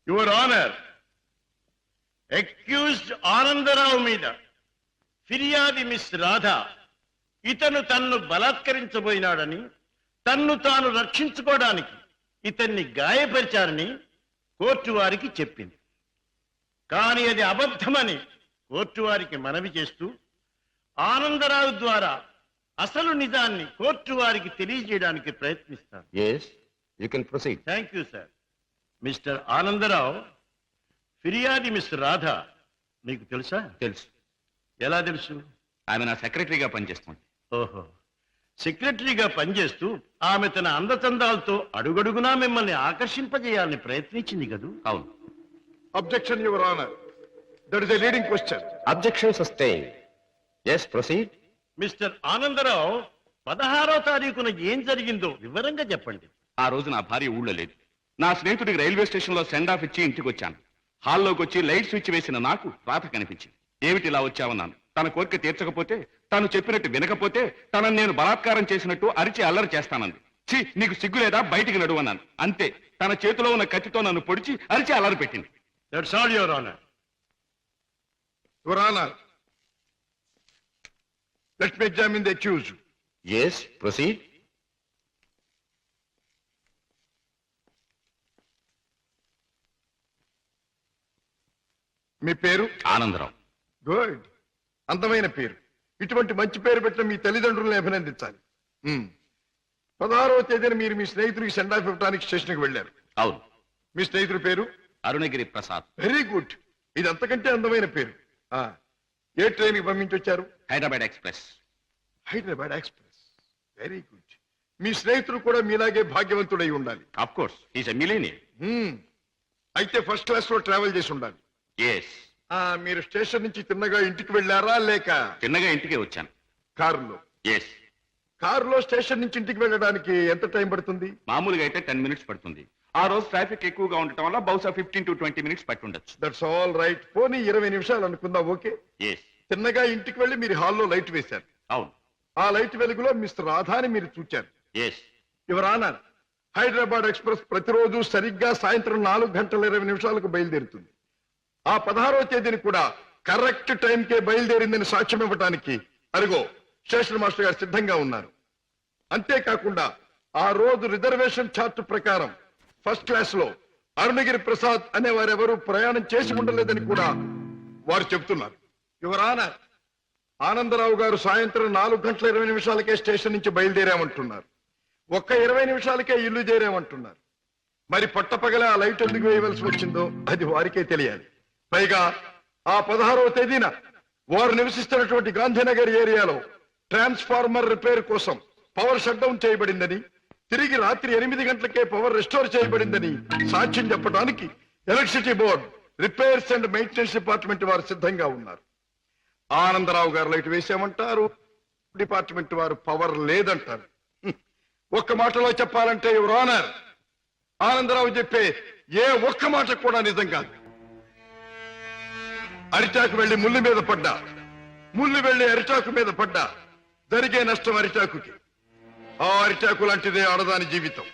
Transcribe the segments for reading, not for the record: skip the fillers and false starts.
Your honour, accused Anandarao మీద ఫిర్యాది miss Radha ఇతను తన్ను బలాత్కరించబోయినాడని, తన్ను తాను రక్షించుకోవడానికి ఇతన్ని గాయపరిచారని కోర్టు వారికి చెప్పింది. కానీ అది అబద్ధమని కోర్టు వారికి మనవి చేస్తూ ఆనందరావు ద్వారా అసలు నిజాన్ని కోర్టు వారికి తెలియజేయడానికి ప్రయత్నిస్తాను. Thank you sir. Mister Anandarao, ఫిర్యాది మిస్ రాధ మీకు తెలుసా? తెలుసు. ఎలా తెలుసు? ఆమె నా సెక్రటరీగా పనిచేస్తుంది. ఓహో, సెక్రటరీగా పనిచేస్తూ ఆమె తన అందచందాలతో అడుగడుగునా మిమ్మల్ని ఆకర్షింపజేయాలని ప్రయత్నించింది కదూ? అవును. Objection, Your Honor. That is a leading question. Objection sustained. Yes, proceed. Mr Anandarao, 16వ తారీఖున ఏం జరిగిందో వివరంగా చెప్పండి. ఆ రోజు నా భార్య ఊళ్ళో లేదు. నా స్నేహితుడికి రైల్వే స్టేషన్ లో సెండ్ ఆఫ్ ఇచ్చి ఇంటికి వచ్చాను. హాల్లోకి వచ్చి లైట్ స్విచ్ వేసిన నాకు రాత కనిపించింది. ఏమిటి ఇలా వచ్చావన్నాను. తన కోరిక తీర్చకపోతే, తాను చెప్పినట్టు వినకపోతే తనను నేను బలాత్కారం చేసినట్టు అరిచి అల్లరి చేస్తానంది. ఛీ, నీకు సిగ్గు లేదా, బయటికి నడువన్నాను. అంతే, తన చేతిలో ఉన్న కత్తితో నన్ను పొడిచి అరిచి అల్లరి పెట్టింది. That's all, Your Honor. Your Honor, let me examine the accused. Yes, proceed. మీ పేరు? ఆనందరావు. గుడ్, అందమైన పేరు. ఇటువంటి మంచి పేరు పెట్టిన మీ తల్లిదండ్రులను అభినందించాలి. 16వ తేదీన మీరు మీ స్నేహితుడికి సెండ్ ఆఫ్ ఇవ్వడానికి స్టేషన్కి వెళ్ళారు. అవును. మీ స్నేహితుడి పేరు? అరుణగిరి ప్రసాద్. వెరీ గుడ్, ఇది అంతకంటే అందమైన పేరు. ఏ ట్రైన్ కి పంపించొచ్చారు? Hyderabad express. Hyderabad express, very good. మీ స్నేహితుడు కూడా మీలాగే భాగ్యవంతుడై ఉండాలి. Of course, he's a millionaire. అయితే ఫస్ట్ క్లాస్ లో ట్రావెల్ చేసి ఉండాలి. ఎస్. మీరు స్టేషన్ నుంచి తిన్నగా ఇంటికి వెళ్ళారా, లేక? తిన్నగా ఇంటికే వచ్చాను. కారులో? ఎస్. కారులో స్టేషన్ నుంచి ఇంటికి వెళ్ళడానికి ఎంత టైం పడుతుంది? మామూలుగా అయితే 10 minutes పడుతుంది. ఆ రోజు ట్రాఫిక్ ఎక్కువగా ఉండటం వల్ల బహుశా 15 to 20 minutes పట్టుండొచ్చు. That's all right. పోనీ 20 నిమిషాలు అనుకుందాం. ఓకే. ఎస్. తిన్నగా ఇంటికి వెళ్ళి మీరు హాల్లో లైట్ వేశారు. అవును. ఆ లైట్ వెలుగులో మిస్టర్ రాధాని మీరు చూచారు. Yes. Your honour, Hyderabad express ప్రతిరోజు సరిగ్గా సాయంత్రం 4:20 బయలుదేరుతుంది. ఆ 16వ తేదీని కూడా కరెక్ట్ టైంకే బయలుదేరిందని సాక్ష్యం ఇవ్వడానికి అరుగో స్టేషన్ మాస్టర్ గారు సిద్ధంగా ఉన్నారు. అంతేకాకుండా ఆ రోజు రిజర్వేషన్ చార్ట్ ప్రకారం ఫస్ట్ క్లాస్ లో అరుణగిరి ప్రసాద్ అనే వారెవరూ ప్రయాణం చేసి ఉండలేదని కూడా వారు చెబుతున్నారు. యువర్ ఆనర్, ఆనందరావు గారు సాయంత్రం 4:20 స్టేషన్ నుంచి బయలుదేరామంటున్నారు. 20 నిమిషాలకే ఇల్లు చేరామంటున్నారు. మరి పట్టపగల ఆ లైట్ ఎందుకు వేయవలసి వచ్చిందో అది వారికే తెలియాలి. పైగా ఆ 16వ తేదీన వారు నివసిస్తున్నటువంటి గాంధీనగర్ ఏరియాలో ట్రాన్స్ఫార్మర్ రిపేర్ కోసం పవర్ షట్ డౌన్ చేయబడిందని, తిరిగి రాత్రి 8 గంటలకే పవర్ రెస్టోర్ చేయబడిందని సాక్ష్యం చెప్పడానికి electricity board, repairs and maintenance department వారు సిద్ధంగా ఉన్నారు. ఆనందరావు గారు లైట్ వేసామంటారు, డిపార్ట్మెంట్ వారు పవర్ లేదంటారు. ఒక్క మాటలో చెప్పాలంటే యువర్ ఆనర్, ఆనందరావు చెప్పే ఏ ఒక్క మాట కూడా నిజం కాదు. అరిటాకు వెళ్లి ముళ్ళు మీద పడ్డా, ముళ్ళు వెళ్లి అరిటాకు మీద పడ్డా జరిగే నష్టం అరిటాకుకి. ఆ అరిటాకు లాంటిదే ఆడదాని జీవితం.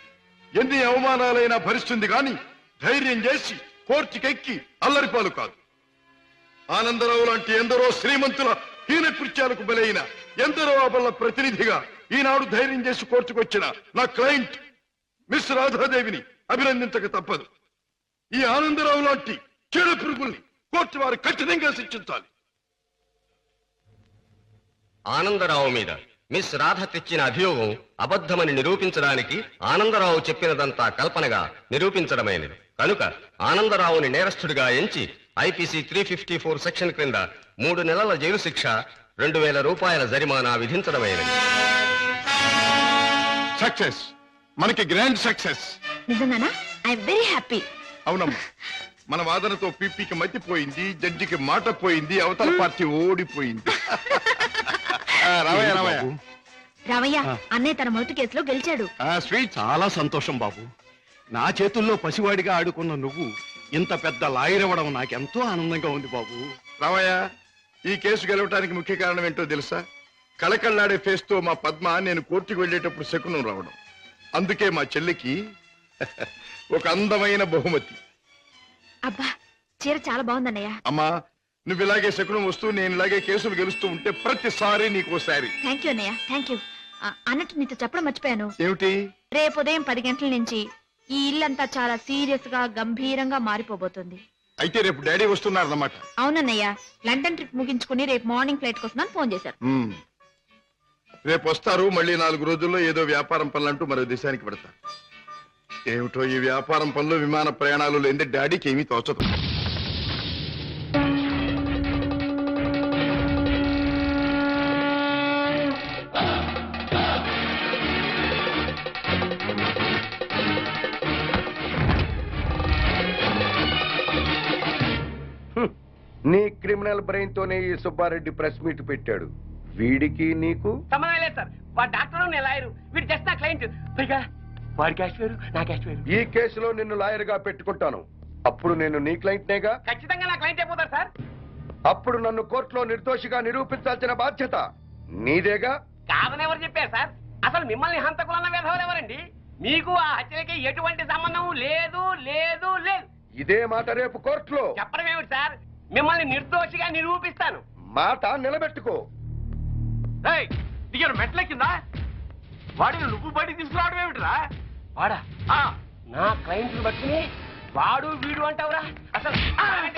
ఎన్ని అవమానాలైనా భరిస్తుంది కానీ ధైర్యం చేసి కోర్టుకెక్కి అల్లరిపాలు కాదు. ఆనందరావు లాంటి ఎందరో శ్రీమంతుల హీన కృత్యాలకు బలైన ఎందరో అబల ప్రతినిధిగా ఈనాడు ధైర్యం చేసి కోర్టుకొచ్చిన నా క్లయింట్ మిస్ రాధాదేవిని అభినందించక తప్పదు. ఈ ఆనందరావు లాంటి చీడ పురుగుల్ని కోర్టు వారు కఠినంగా శిక్షించాలి. ఆనందరావు మీద మిస్ రాధ తెచ్చిన అభియోగం అబద్ధమని నిరూపించడానికి ఆనందరావు చెప్పినదంతా కల్పనగా నిరూపించడమైనది కనుక ఆనందరావుని నేరస్తుడిగా ఎంచి ఐపీసీ 354 సెక్షన్ క్రింద 3 నెలల జైలు శిక్ష, 2000 రూపాయల జరిమానా విధించడమైనది. సక్సెస్, మనకి గ్రాండ్ సక్సెస్. నిజంగానా? I am very happy. అవునమ్మా, మన వాదనతో పీపీకి మతిపోయింది, జడ్జికి మాట పోయింది, అవతల పార్టీ ఓడిపోయింది. రామయ్య, అన్నయ్య తన మొదటి కేసులో గెలిచాడు. స్వీట్, చాలా సంతోషం బాబు. నా చేతుల్లో పసివాడిగా ఆడుకున్న నువ్వు ఇంత పెద్ద లాయర్ అవ్వడం నాకెంతో ఆనందంగా ఉంది బాబు. రామయ్య, ఈ కేసు గెలవటానికి ముఖ్య కారణం ఏంటో తెలుసా? కళకళ్ళాడే ఫేస్ తో మా పద్మ నేను కోర్టుకు వెళ్ళేటప్పుడు శకునం రావడం. అందుకే మా చెల్లికి ఒక అందమైన బహుమతి. అబ్బా చీర చాలా బాగుందన్నయ్య. అమ్మా నువ్వు ఇలాగే శకునం వస్తూ నేను ఇలాగే కేసులు గెలుస్తూ ఉంటే ప్రతిసారి నీకు శారీ. థ్యాంక్ యూ అన్నయ్య, థ్యాంక్ యూ. అన్నట్టు నీతో చెప్పడం మర్చిపోయాను. ఏమిటి? రేపు ఉదయం 10 గంటల నుంచి ఈ ఇల్లంతా చాలా సీరియస్ గా గంభీరంగా మారిపోబోతుంది. అయితే రేపు డాడీ వస్తున్నారన్నమాట. అవునన్నయ్య, లండన్ ట్రిప్ ముగించుకుని రేపు మార్నింగ్ ఫ్లైట్ కోసం ఫోన్ చేశారు. రేపు వస్తారు. మళ్ళీ 4 రోజుల్లో ఏదో వ్యాపారం పనులంటూ మరో దేశానికి పెడతారు. ఏమిటో ఈ వ్యాపారం పనులు విమాన ప్రయాణాలు లేని డాడీకి ఏమీ తోచదు. నీ క్రిమినల్ బ్రెయిన్ తోనే ఈ సుబ్బారెడ్డి ప్రెస్ మీట్ పెట్టాడు. వీడికి నీకు సంబంధం లేదు సార్. వాడు డాక్టర్, నేను లాయరు. వీడు జస్ట్ నా క్లయింట్. పైగా వాడి క్యాష్ వేరు, నా క్యాష్ వేరు. ఈ కేసులో నిన్ను లాయర్ గా పెట్టుకుంటాను. అప్పుడు నేను నీ క్లయింట్నేగా. ఖచ్చితంగా నా క్లయింట్ అయిపోతారు సార్. అప్పుడు నన్ను కోర్టులో నిర్దోషిగా నిరూపించాల్సిన బాధ్యత నీదేగా. కాదని ఎవరు చెప్పారు సార్? అసలు మిమ్మల్ని హంతకులన్న విధవలు ఎవరండి? మీకు ఆ హత్యలకి ఎటువంటి సంబంధం లేదు లేదు లేదు. ఇదే మాట రేపు కోర్టులో చెప్పడం ఏమిటి సార్? మిమ్మల్ని నిర్దోషిగా నిరూపిస్తాను. మాట నిలబెట్టుకో. దిగారు మెట్ల కింద వాడిని నువ్వు బయటికి తీసుకురావడం ఏమిటిరా? వాడా నా క్లయింట్ బట్టి వాడు వీడు అంటావురా? అసలు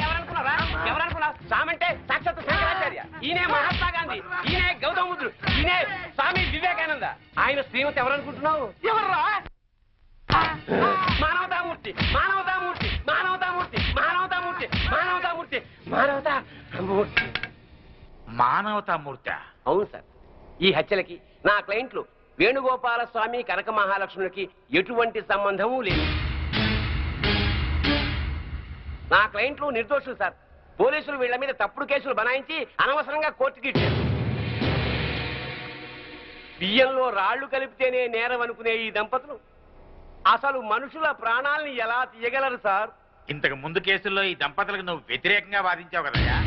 ఎవరనుకున్నారా? ఎవరనుకున్నావు? సామంటే సాక్షాత్ శంకరాచార్య, ఈయనే మహాత్మా గాంధీ, ఈయనే గౌతమ బుద్ధుడు, ఈయనే స్వామి వివేకానంద. ఆయన శ్రీమతి ఎవరనుకుంటున్నావు? ఎవర్రా? మానవతామూర్తి, మానవతామూర్తి, మానవతామూర్తి, మానవతామూర్తి, మానవతామూర్తి, మానవతామూర్తి, మానవతామూర్తి. అవును సార్. ఈ హత్యలకి నా క్లయింట్లు వేణుగోపాల స్వామి, కనక మహాలక్ష్ములకి ఎటువంటి సంబంధము లేదు. నా క్లయింట్లు నిర్దోషులు సార్. పోలీసులు వీళ్ల మీద తప్పుడు కేసులు బనాయించి అనవసరంగా కోర్టుకి ఇచ్చారు. బియ్యంలో రాళ్లు కలిపితేనే నేరం అనుకునే ఈ దంపతులు అసలు మనుషుల ప్రాణాలని ఎలా తీయగలరు సార్? ఇంతకు ముందు కేసుల్లో ఈ దంపతులకు నువ్వు వ్యతిరేకంగా వాదించావు కదయ్యా.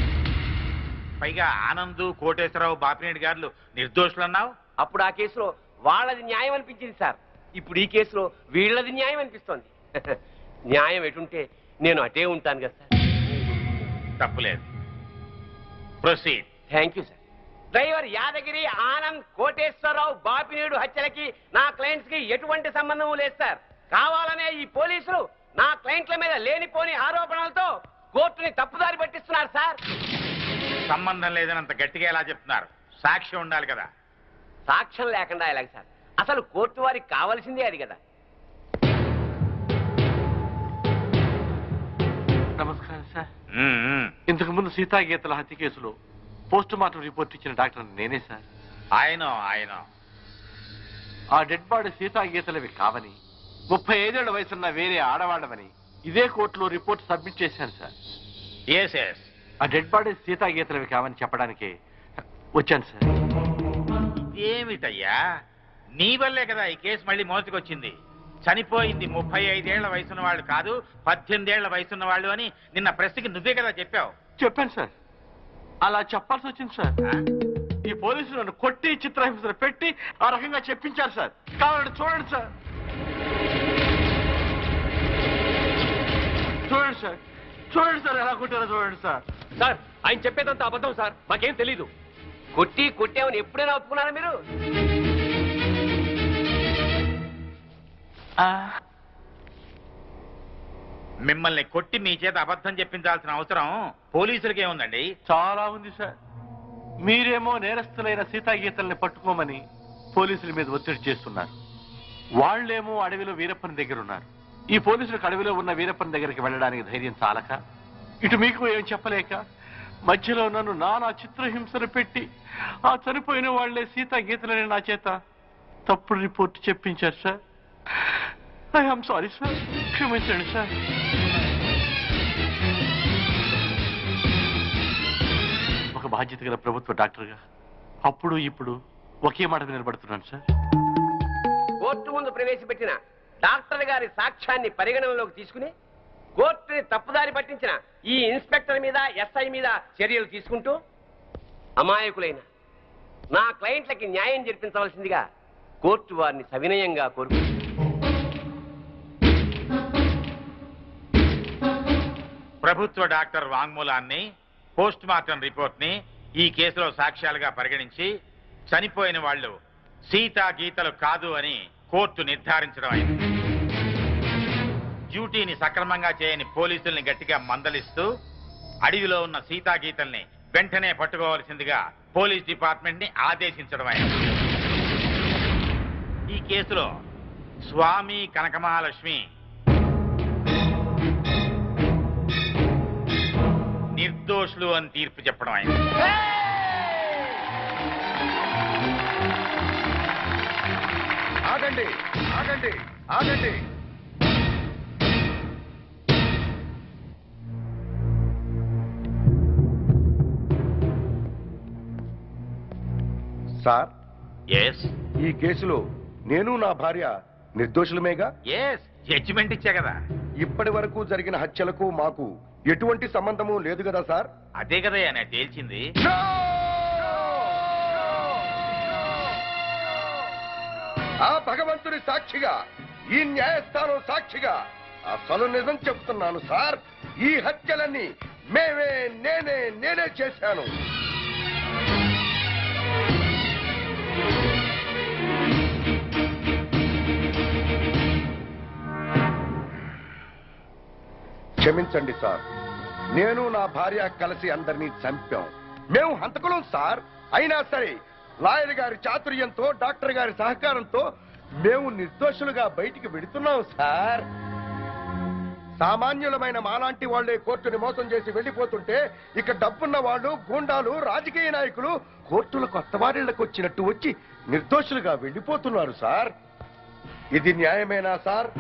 పైగా ఆనంద్, కోటేశ్వరరావు, బాపినేడు గారు నిర్దోషులన్నావు. అప్పుడు ఆ కేసులో వాళ్ళది న్యాయం అనిపించింది సార్. ఇప్పుడు ఈ కేసులో వీళ్ళది న్యాయం అనిపిస్తోంది. న్యాయం ఎటుంటే నేను అటే ఉంటాను కదా సార్. తప్పులేదు. Proceed. Thank you sir. Driver Yadagiri, Anand, Koteswararao, Bapineedu హత్యలకి నా క్లయింట్స్ కి ఎటువంటి సంబంధం లేదు సార్. కావాలనే ఈ పోలీసులు నా క్లయింట్ల మీద లేనిపోని ఆరోపణలతో కోర్టుని తప్పుదారి పట్టిస్తున్నారు సార్. సంబంధం లేదని అంత గట్టిగా ఎలా చెప్తున్నారు? సాక్ష్యం ఉండాలి కదా. సాక్ష్యం లేకుండా ఎలాగ సార్? అసలు కోర్టు వారికి కావాల్సిందే అది కదా. నమస్కారం సార్. ఇంతకు ముందు సీతాగీతల హత్య కేసులో పోస్ట్ మార్టం రిపోర్ట్ ఇచ్చిన డాక్టర్ నేనే సార్. ఆయన ఆ డెడ్ బాడీ సీతాగీతలవి కావని, 35 ఏళ్ల వయసున్న వేరే ఆడవాళ్ళమని ఇదే కోర్టులో రిపోర్ట్ సబ్మిట్ చేశాను సార్. ఎస్. ఆ డెడ్ బాడీ సీతాగీతలవి కావని చెప్పడానికి వచ్చాను సార్. ఏమిటయ్యా, నీ వల్లే కదా ఈ కేసు మళ్ళీ మోసుకొచ్చింది. చనిపోయింది 35 ఏళ్ల వయసున్న వాళ్ళు కాదు, 18 ఏళ్ల వయసున్న వాళ్ళు అని నిన్న ప్రెస్కి నువ్వే కదా చెప్పావు. చెప్పాను సార్. అలా చెప్పాల్సి వచ్చింది సార్. ఈ పోలీసులు నన్ను కొట్టి చిత్రహింసలు పెట్టి ఆ రకంగా చెప్పించారు సార్. కావాలంటే చూడండి సార్. చూడండి సార్, చూడండి సార్, ఎలా కొట్టారో చూడండి సార్. సార్ ఆయన చెప్పేదంత అబద్ధం సార్. మాకేం తెలీదు. కొట్టామని ఎప్పుడైనా ఒప్పుకున్నారా మీరు? మిమ్మల్ని కొట్టి మీ చేత అబద్ధం చెప్పించాల్సిన అవసరం పోలీసులకే ఉందండి. చాలా ఉంది సార్. మీరేమో నేరస్తులైన సీతాగీతల్ని పట్టుకోమని పోలీసుల మీద ఒత్తిడి చేస్తున్నారు. వాళ్లేమో అడవిలో వీరప్పని దగ్గర ఉన్నారు. ఈ పోలీసులకు అడవిలో ఉన్న వీరప్పని దగ్గరికి వెళ్ళడానికి ధైర్యం చాలక, ఇటు మీకు ఏం చెప్పలేక మధ్యలో నన్ను నానా చిత్రహింసలు పెట్టి ఆ చనిపోయిన వాళ్లే సీతాగీతలని నా చేత తప్పుడు రిపోర్ట్ చెప్పించారు సార్. I'm sorry sir. క్షమించండి సార్. ఒక బాధ్యత గల ప్రభుత్వ డాక్టర్గా అప్పుడు ఇప్పుడు ఒకే మాట నిలబడుతున్నాను సార్. కోర్టు ముందు ప్రవేశపెట్టిన డాక్టర్ గారి సాక్ష్యాన్ని పరిగణనలోకి తీసుకుని కోర్టుని తప్పుదారి పట్టించిన ఈ ఇన్స్పెక్టర్ మీద, ఎస్ఐ మీద చర్యలు తీసుకుంటూ అమాయకులైన నా క్లయింట్లకి న్యాయం జరిపించవలసిందిగా కోర్టు వారిని సవినయంగా కోరుకుంటుంది. ప్రభుత్వ డాక్టర్ వాంగ్మూలాన్ని, పోస్ట్ మార్టం రిపోర్ట్ ని ఈ కేసులో సాక్ష్యాలుగా పరిగణించి చనిపోయిన వాళ్ళు సీతా గీతలు కాదు అని కోర్టు నిర్ధారించడం అయింది. డ్యూటీని సక్రమంగా చేయని పోలీసుల్ని గట్టిగా మందలిస్తూ అడవిలో ఉన్న సీతా గీతల్ని వెంటనే పట్టుకోవాల్సిందిగా పోలీస్ డిపార్ట్మెంట్ ని ఆదేశించడం అయింది. ఈ కేసులో స్వామి కనకమహాలక్ష్మి నిర్దోషులు అని తీర్పు చెప్పడం అయింది. ఆగండి ఆగండి ఆగండి. సార్, ఎస్ ఈ కేసులో నేను నా భార్య నిర్దోషులమేగా? ఎస్, జడ్జిమెంట్ ఇచ్చా కదా. ఇప్పటి వరకు జరిగిన హత్యలకు మాకు ఎటువంటి సంబంధము లేదు కదా సార్? అదే కదా నేను తేల్చింది. ఆ భగవంతుని సాక్షిగా, ఈ న్యాయస్థానం సాక్షిగా అసలు నిజం చెప్తున్నాను సార్. ఈ హత్యలన్నీ నేనే చేశాను. క్షమించండి సార్, నేను నా భార్య కలిసి అందరినీ చంపాం. మేము హంతకులం సార్. అయినా సరే లాయర్ గారి చాతుర్యంతో, డాక్టర్ గారి సహకారంతో మేము నిర్దోషులుగా బయటికి వెడుతున్నాం సార్. సామాన్యులమైన మాలాంటి వాళ్లే కోర్టుని మోసం చేసి వెళ్లిపోతుంటే ఇక డబ్బున్న వాళ్ళు, గూండాలు, రాజకీయ నాయకులు కోర్టుల కొత్త వారిళ్లకు వచ్చినట్టు వచ్చి నిర్దోషులుగా వెళ్లిపోతున్నారు సార్. ఇది న్యాయమేనా సార్?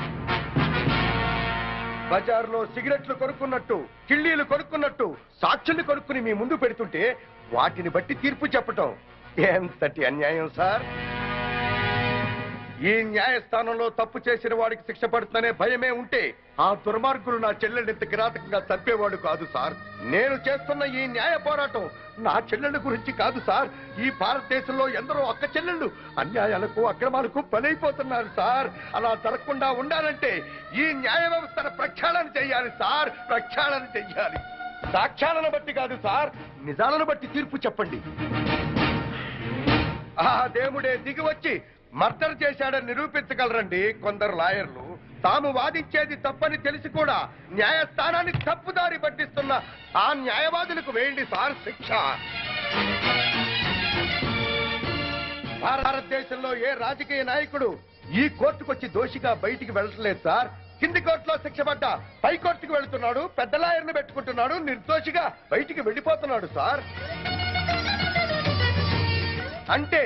బజార్లో సిగరెట్లు కొనుక్కున్నట్టు, కిళ్ళీలు కొనుక్కున్నట్టు సాక్షుల్ని కొనుక్కుని మీ ముందు పెడుతుంటే వాటిని బట్టి తీర్పు చెప్పటం ఎంతటి అన్యాయం సార్. ఈ న్యాయస్థానంలో తప్పు చేసిన వాడికి శిక్ష పడుతుందనే భయమే ఉంటే ఆ దుర్మార్గులు నా చెల్లెల్ని ఇంత కిరాతకంగా చంపేవాడు కాదు సార్. నేను చేస్తున్న ఈ న్యాయ పోరాటం నా చెల్లెళ్ళ గురించి కాదు సార్. ఈ భారతదేశంలో ఎందరో అక్క చెల్లెళ్ళు అన్యాయాలకు, అక్రమాలకు బలైపోతున్నారు సార్. అలా జరగకుండా ఉండాలంటే ఈ న్యాయ వ్యవస్థను ప్రక్షాళన చెయ్యాలి సార్. ప్రక్షాళన చెయ్యాలి. సాక్ష్యాలను బట్టి కాదు సార్, నిజాలను బట్టి తీర్పు చెప్పండి. ఆ దేవుడే దిగి వచ్చి మర్డర్ చేశాడని నిరూపించగలరండి కొందరు లాయర్లు. తాము వాదించేది తప్పని తెలిసి కూడా న్యాయస్థానాన్ని తప్పుదారి పట్టిస్తున్న ఆ న్యాయవాదులకు వేయండి సార్ శిక్ష. భారతదేశంలో ఏ రాజకీయ నాయకుడు ఈ కోర్టుకొచ్చి దోషిగా బయటికి వెళ్ళట్లేదు సార్. కింది కోర్టులో శిక్ష పడ్డా పై కోర్టుకు వెళుతున్నాడు, పెద్ద లాయర్ను పెట్టుకుంటున్నాడు, నిర్దోషిగా బయటికి వెళ్ళిపోతున్నాడు సార్. అంటే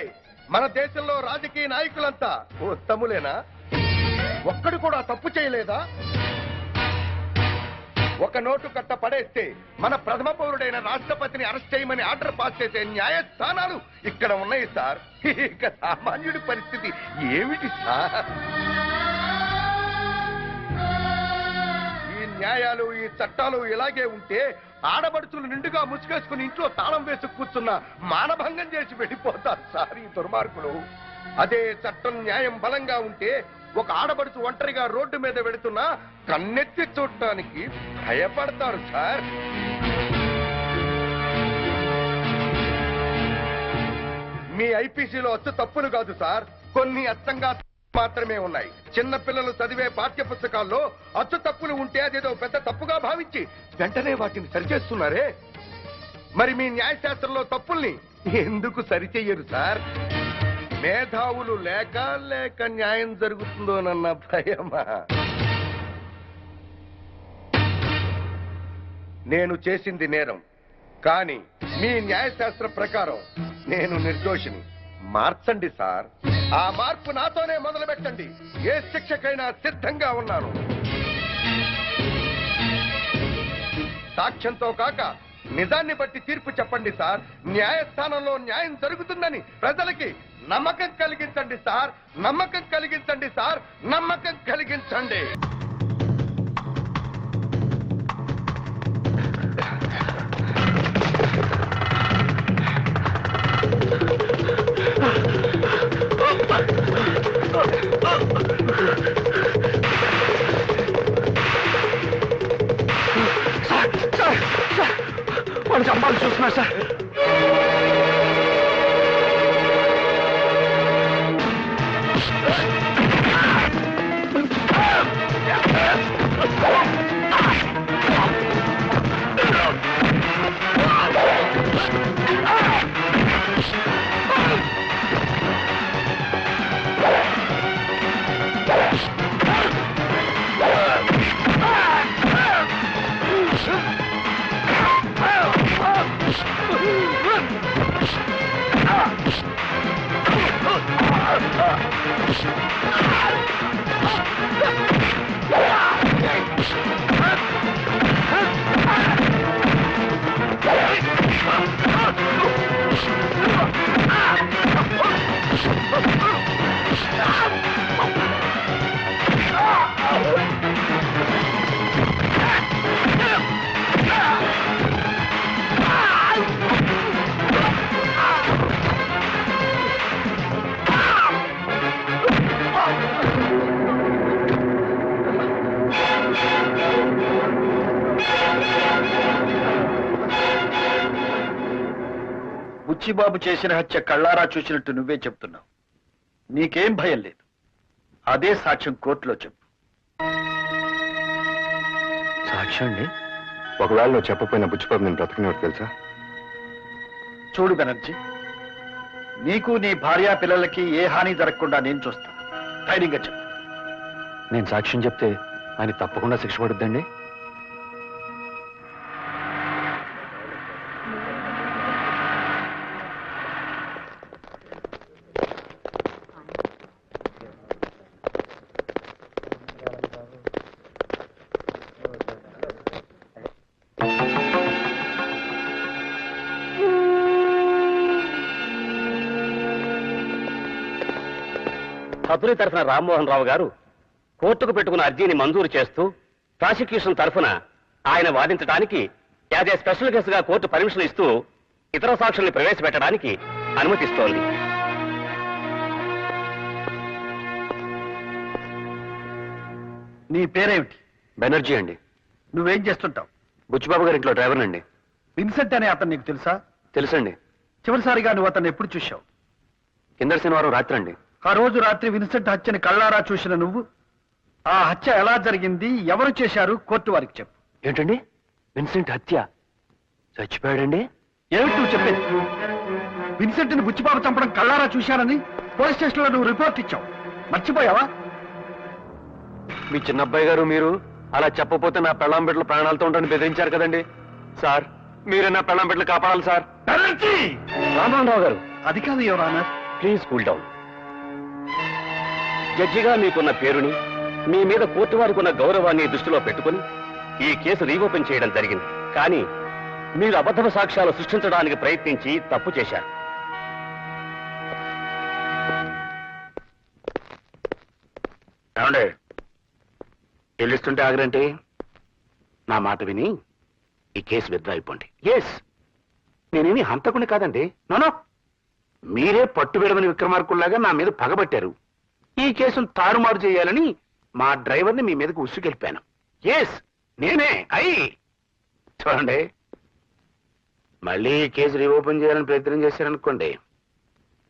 మన దేశంలో రాజకీయ నాయకులంతా ఉత్తములేనా? ఒక్కడు కూడా తప్పు చేయలేదా? ఒక నోటు కట్ట పడేస్తే మన ప్రథమ పౌరుడైన రాష్ట్రపతిని అరెస్ట్ చేయమని ఆర్డర్ పాస్ చేసే న్యాయస్థానాలు ఇక్కడ ఉన్నాయి సార్. ఇక సామాన్యుడి పరిస్థితి ఏమిటి సార్? ఈ న్యాయాలు, ఈ చట్టాలు ఇలాగే ఉంటే ఆడబడుచులు నిండుగా ముసుగేసుకుని ఇంట్లో తాళం వేసి కూర్చున్న మానభంగం చేసి వెళ్ళిపోతారు సార్ ఈ దుర్మార్గులు. అదే చట్టం, న్యాయం బలంగా ఉంటే ఒక ఆడబడుచు ఒంటరిగా రోడ్డు మీద వెళుతున్నా కన్నెత్తి చూడటానికి భయపడతారు సార్. మీ ఐపీసీలో అచ్చు తప్పులు కాదు సార్, కొన్ని అచ్చంగా మాత్రమే ఉన్నాయి. చిన్న పిల్లలు చదివే పాఠ్య పుస్తకాల్లో అచ్చు తప్పులు ఉంటే అదేదో పెద్ద తప్పుగా భావించి వెంటనే వాటిని సరిచేస్తున్నారే. మరి మీ న్యాయశాస్త్రంలో తప్పుల్ని ఎందుకు సరిచెయ్యరు సార్? మేధావులు లేక న్యాయం జరుగుతుందోనన్న భయమా? నేను చేసింది నేరం, కానీ మీ న్యాయశాస్త్ర ప్రకారం నేను నిర్దోషిని. మార్చండి సార్. ఆ మార్పు నాతోనే మొదలు పెట్టండి. ఏ శిక్షకైనా సిద్ధంగా ఉన్నాను. సాక్ష్యంతో కాక నిజాన్ని బట్టి తీర్పు చెప్పండి సార్. న్యాయస్థానంలో న్యాయం జరుగుతుందని ప్రజలకి నమ్మకం కలిగించండి సార్. నమ్మకం కలిగించండి సార్. నమ్మకం కలిగించండి. బుచ్చిబాబు చేసిన హత్య కళ్ళారా చూసినట్టు నువ్వే చెప్తున్నావు. నీకేం భయం లేదు. అదే సాక్ష్యం కోర్టులో చెప్పు. సాక్ష్యం అండి? ఒకవేళ నువ్వు చెప్పపోయిన బుచ్చిబాబు నేను బ్రతకనివాడు తెలుసా? చూడు బెనర్జీ, నీకు నీ భార్యా పిల్లలకి ఏ హాని జరగకుండా నేను చూస్తాను. ధైర్యంగా చెప్పు. నేను సాక్ష్యం చెప్తే ఆయన తప్పకుండా శిక్ష పడుద్దండి? హతుని తరఫున రామ్మోహన్ రావు గారు కోర్టుకు పెట్టుకున్న అర్జీని మంజూరు చేస్తూ ప్రాసిక్యూషన్ తరఫున ఆయన వాదించడానికి యాజ్ ఏ స్పెషల్ కేసుగా కోర్టు పర్మిషన్ ఇస్తూ ఇతర సాక్షుల్ని ప్రవేశపెట్టడానికి అనుమతిస్తోంది. నీ పేరేమిటి? బెనర్జీ అండి. నువ్వేం చేస్తుంటావు? బుచ్చిబాబు గారి ఇంట్లో డ్రైవర్ అండి. విన్సెంట్ అనే అతను నీకు తెలుసా? తెలుసండి. చివరిసారిగా నువ్వు అతను ఎప్పుడు చూశావు? కింద శనివారం రాత్రి అండి. ఆ రోజు రాత్రి విన్సెంట్ హత్యని కళ్ళారా చూసిన నువ్వు ఆ హత్య ఎలా జరిగింది, ఎవరు చేశారు, కోర్టు వారికి చెప్పు. ఏంటండి? విన్సెంట్ హత్య? చచ్చిపోయాడండి? ఏమిటి నువ్వు చెప్పేది? విన్సెంట్ ని బుచ్చిబాబు చంపడం కళ్ళారా చూశానని పోలీస్ స్టేషన్ లో నువ్వు రిపోర్ట్ ఇచ్చావు. మర్చిపోయావా? మీ చిన్నబ్బాయి గారు మీరు అలా చెప్పపోతే నా పెళ్ళాం బిడ్డల ప్రాణాలతో ఉంటాను బెదిరించారు కదండి. సార్, మీరే నా పెళ్ళాం బిడ్డలు కాపాడాలి సార్. రామ్మోహన్ రావు గారు, అది కాదు your honour. Please cool down. జడ్జిగా మీకున్న పేరుని, మీ మీద కోర్టు వారికి ఉన్న గౌరవాన్ని దృష్టిలో పెట్టుకుని ఈ కేసు రీఓపెన్ చేయడం జరిగింది. కానీ మీరు అబద్ధ సాక్ష్యాలు సృష్టించడానికి ప్రయత్నించి తప్పు చేశారు. ఏమండే చెల్లిస్తుంటే ఆగరంటే? నా మాట విని ఈ కేసు విత్డ్రా అయిపోండి. ఎస్, నేనేమి హంతకుని కాదండి. నోనో, మీరే పట్టు విడమని విక్రమార్కుల్లాగా నా మీద పగబట్టారు. ఈ కేసును తారుమారు చేయాలని మా డ్రైవర్ని మీ మీదకి ఉసుకెళ్ళిపాను. ఎస్, నేనే. చూడండి, మళ్ళీ ఈ కేసు రీఓపెన్ చేయాలని ప్రయత్నం చేశారనుకోండి,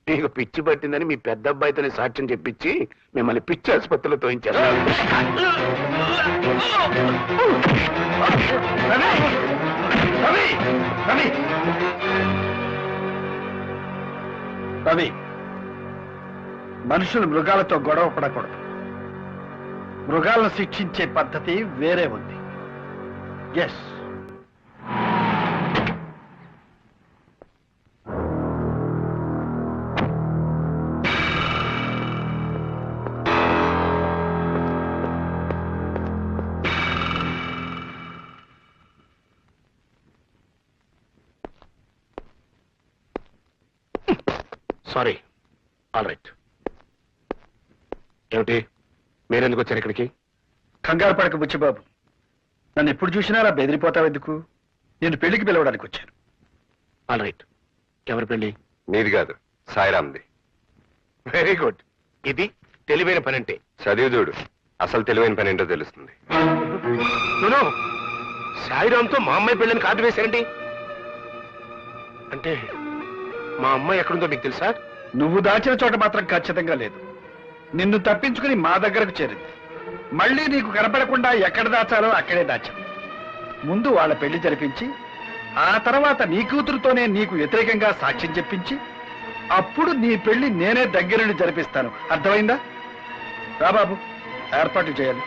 మీకు పిచ్చి పట్టిందని మీ పెద్ద అబ్బాయితోనే సాక్ష్యం చెప్పించి మిమ్మల్ని పిచ్చి ఆసుపత్రిలో తోయించారు. రవి, మనుషులు మృగాలతో గొడవ పడకూడదు. మృగాలను శిక్షించే పద్ధతి వేరే ఉంది. Yes, sorry. All right. ఏమిటి, మీరెందుకు వచ్చారు ఇక్కడికి? కంగారు పడక బుచ్చిబాబు. నన్ను ఎప్పుడు చూసినా అలా బెదిరిపోతావు ఎందుకు? నేను పెళ్లికి పిలవడానికి వచ్చాను. All right. ఎవరి పెళ్లి? నీది కాదు, సాయిరామ్ది. Very good. ఇది తెలివైన పని అంటే. చదివి చూడు, అసలు తెలివైన పని ఏంటో తెలుస్తుంది. నో, సాయిరామ్తో మా అమ్మాయి పెళ్ళని కాటు వేశారండి. అంటే మా అమ్మాయి ఎక్కడుందో మీకు తెలుసా? నువ్వు దాచిన చోట మాత్రం ఖచ్చితంగా లేదు. నిన్ను తప్పించుకుని మా దగ్గరకు చేరింది. మళ్ళీ నీకు కనపడకుండా ఎక్కడ దాచాలో అక్కడే దాచాను. ముందు వాళ్ళ పెళ్లి జరిపించి, ఆ తర్వాత నీ కూతురుతోనే నీకు వ్యతిరేకంగా సాక్ష్యం చెప్పించి, అప్పుడు నీ పెళ్లి నేనే దగ్గరుండి జరిపిస్తాను. అర్థమైందా? రా బాబు, ఏర్పాట్లు చేయాలి.